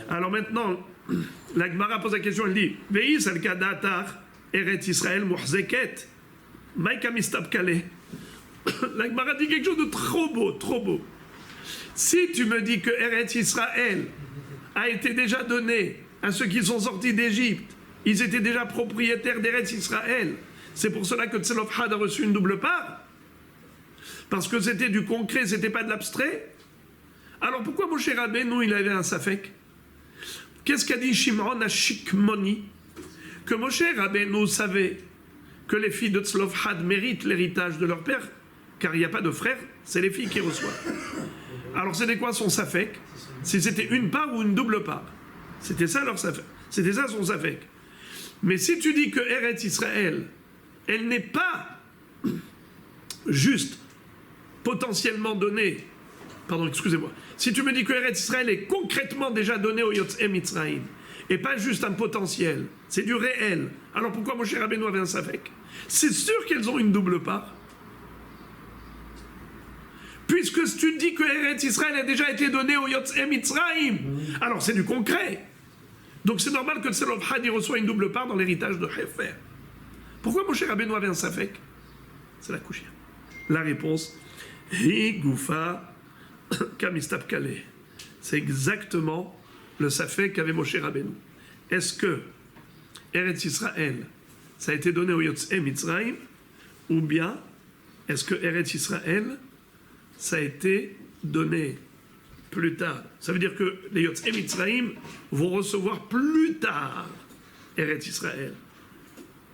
Alors maintenant, la Gemara pose la question, elle dit Ve'is al-kadatar Eretz Israël muhzeket Maïka mistab kale. La Gemara dit quelque chose de trop beau, trop beau. Si tu me dis que Eretz Israël a été déjà donné à ceux qui sont sortis d'Égypte, ils étaient déjà propriétaires d'Eretz Israël. C'est pour cela que Tzelofhad a reçu une double part. Parce que c'était du concret, c'était pas de l'abstrait. Alors pourquoi Moshe Rabbeinu, il avait un safek? Qu'est-ce qu'a dit Shimon Ashikmoni? Que Moshe Rabbeinu savait que les filles de Tzlofhad méritent l'héritage de leur père, car il n'y a pas de frère, c'est les filles qui reçoivent. Alors c'était quoi son safek? Si c'était une part ou une double part. C'était ça leur safek. C'était ça son safek. Mais si tu dis que Eretz Israël, elle n'est pas juste potentiellement donnée, pardon, excusez-moi, si tu me dis que Eretz Israël est concrètement déjà donnée au Yotzei Mitzrayim, et pas juste un potentiel, c'est du réel, alors pourquoi Moshe Rabbeinu avait un safek? C'est sûr qu'elles ont une double part. Puisque tu dis que Eretz Israël a déjà été donné au Yotzei Mitzrayim, alors c'est du concret. Donc c'est normal que Tzelofhad reçoit une double part dans l'héritage de Hefer. Pourquoi Moshe Rabbeinu avait un safek? C'est la couchia. La réponse, Hi Goufa Kamistab Kale. C'est exactement le safek qu'avait Moshe Rabbeinu. Est-ce que Eretz Israël, ça a été donné au Yotzei Mitzrayim, ou bien est-ce que Eretz Israël, ça a été donné plus tard? Ça veut dire que les Yotzei Mitzrayim vont recevoir plus tard Eretz Israël,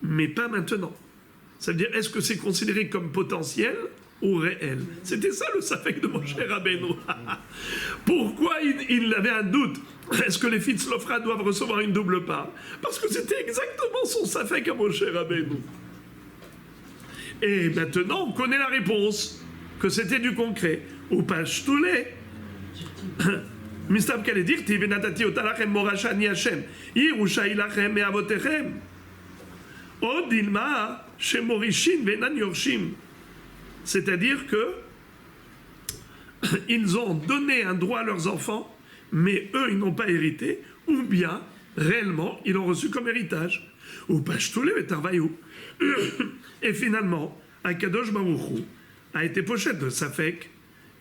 mais pas maintenant. Ça veut dire, est-ce que c'est considéré comme potentiel ou réel? C'était ça le safek de Moshe Rabbeinu. Pourquoi il avait un doute? Est-ce que les filles de Tzlofhad doivent recevoir une double part? Parce que c'était exactement son safek à Moshe Rabbeinu. Et maintenant, on connaît la réponse, que c'était du concret. ou Pashtule. מסתבר כדכתיב ונתתי אותה לכם מורשה אני השם ירושה היא לכם מאבותיכם עוד דילמה שמורישים ואינן יורשים, c'est-à-dire que ils ont donné un droit à leurs enfants mais eux ils n'ont pas hérité, ou bien réellement ils l'ont reçu comme héritage, ou Pashtule vetarvayu. Et finalement Akadosh Baruch Hu a été pochette de Safek,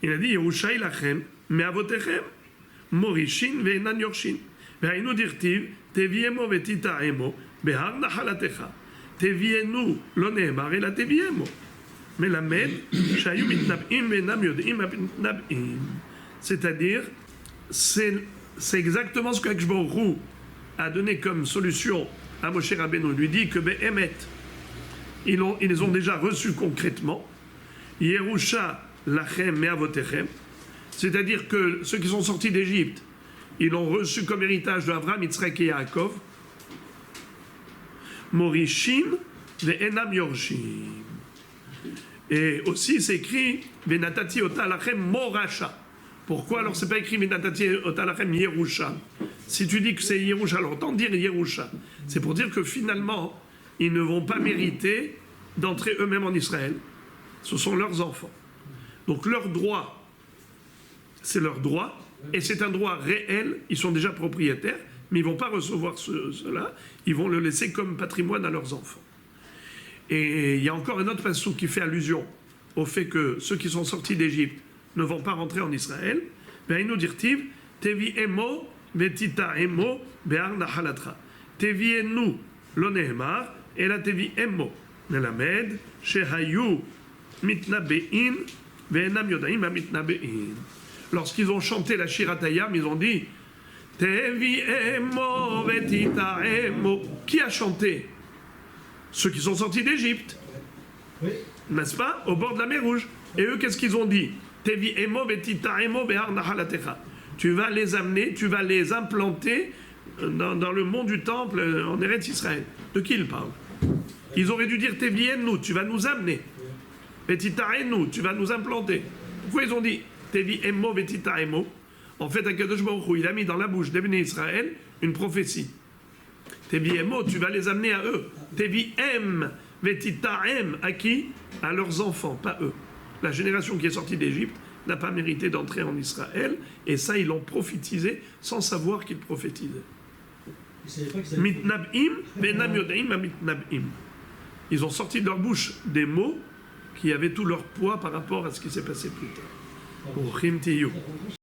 il a dit Yerusha היא לכם מאבותיכם מורישין ואינן יורשין. והיינו דכתיב תביאמו ותטעמו בהר נחלתך. תביאנו לא נאמר אלא תביאמו. מלמד שהיו מתנבאים ואינם יודעים המתנבאים. C'est-à-dire, c'est exactement ce qu'Akadosh Baruch Hu a donné comme solution à Moshe Rabbeinu. Il lui dit que Be'emet, ils les ont déjà reçus concrètement. Yerusha lachem me'avotechem. C'est-à-dire que ceux qui sont sortis d'Égypte, ils l'ont reçu comme héritage de Abraham, Yitzhak et Yaakov. Morishim ve'enam yorshim. Et aussi c'est écrit Venatati ota lachem morasha. Pourquoi alors c'est pas écrit Venatati ota lachem Yerusha? Si tu dis que c'est Yerusha, alors autant dire Yerusha. C'est pour dire que finalement, ils ne vont pas mériter d'entrer eux-mêmes en Israël. Ce sont leurs enfants. Donc leur droit, c'est leur droit, et c'est un droit réel, ils sont déjà propriétaires, mais ils ne vont pas recevoir cela, ils vont le laisser comme patrimoine à leurs enfants. Et il y a encore un autre passage qui fait allusion au fait que ceux qui sont sortis d'Égypte ne vont pas rentrer en Israël. Ve'inu dirtiv, tevi emo, vetita emo, be'ar nachalatra. Tevienu lo nehemar, ela tevi emo, melamed, shehayu mitnabe'in, ve'enam yodaim ha'mitnabe'in. Lorsqu'ils ont chanté la Shiratayam, ils ont dit Tevi emo vetita emo. Qui a chanté? Ceux qui sont sortis d'Égypte. Oui. N'est-ce pas? Au bord de la mer Rouge. Et eux, qu'est-ce qu'ils ont dit? Tevi emo vetita emo behar nachalatecha. Tu vas les amener, tu vas les implanter dans le mont du temple en Eretz Israël. De qui ils parlent? Ils auraient dû dire Tevi enu, tu vas nous amener. Vetita enu, tu vas nous implanter. Pourquoi ils ont dit Tevi emo vetita emo? En fait, Akadosh Baruch Hu, il a mis dans la bouche des Bnei Israël une prophétie. Tevi emo, tu vas les amener à eux. Tevi em vetita em, à qui? À leurs enfants, pas eux. La génération qui est sortie d'Égypte n'a pas mérité d'entrer en Israël, et ça, ils l'ont prophétisé sans savoir qu'ils prophétisaient. Mitnab'im ve'enam yodaim ha'mitnab'im. Ils ont sorti de leur bouche des mots qui avaient tout leur poids par rapport à ce qui s'est passé plus tard.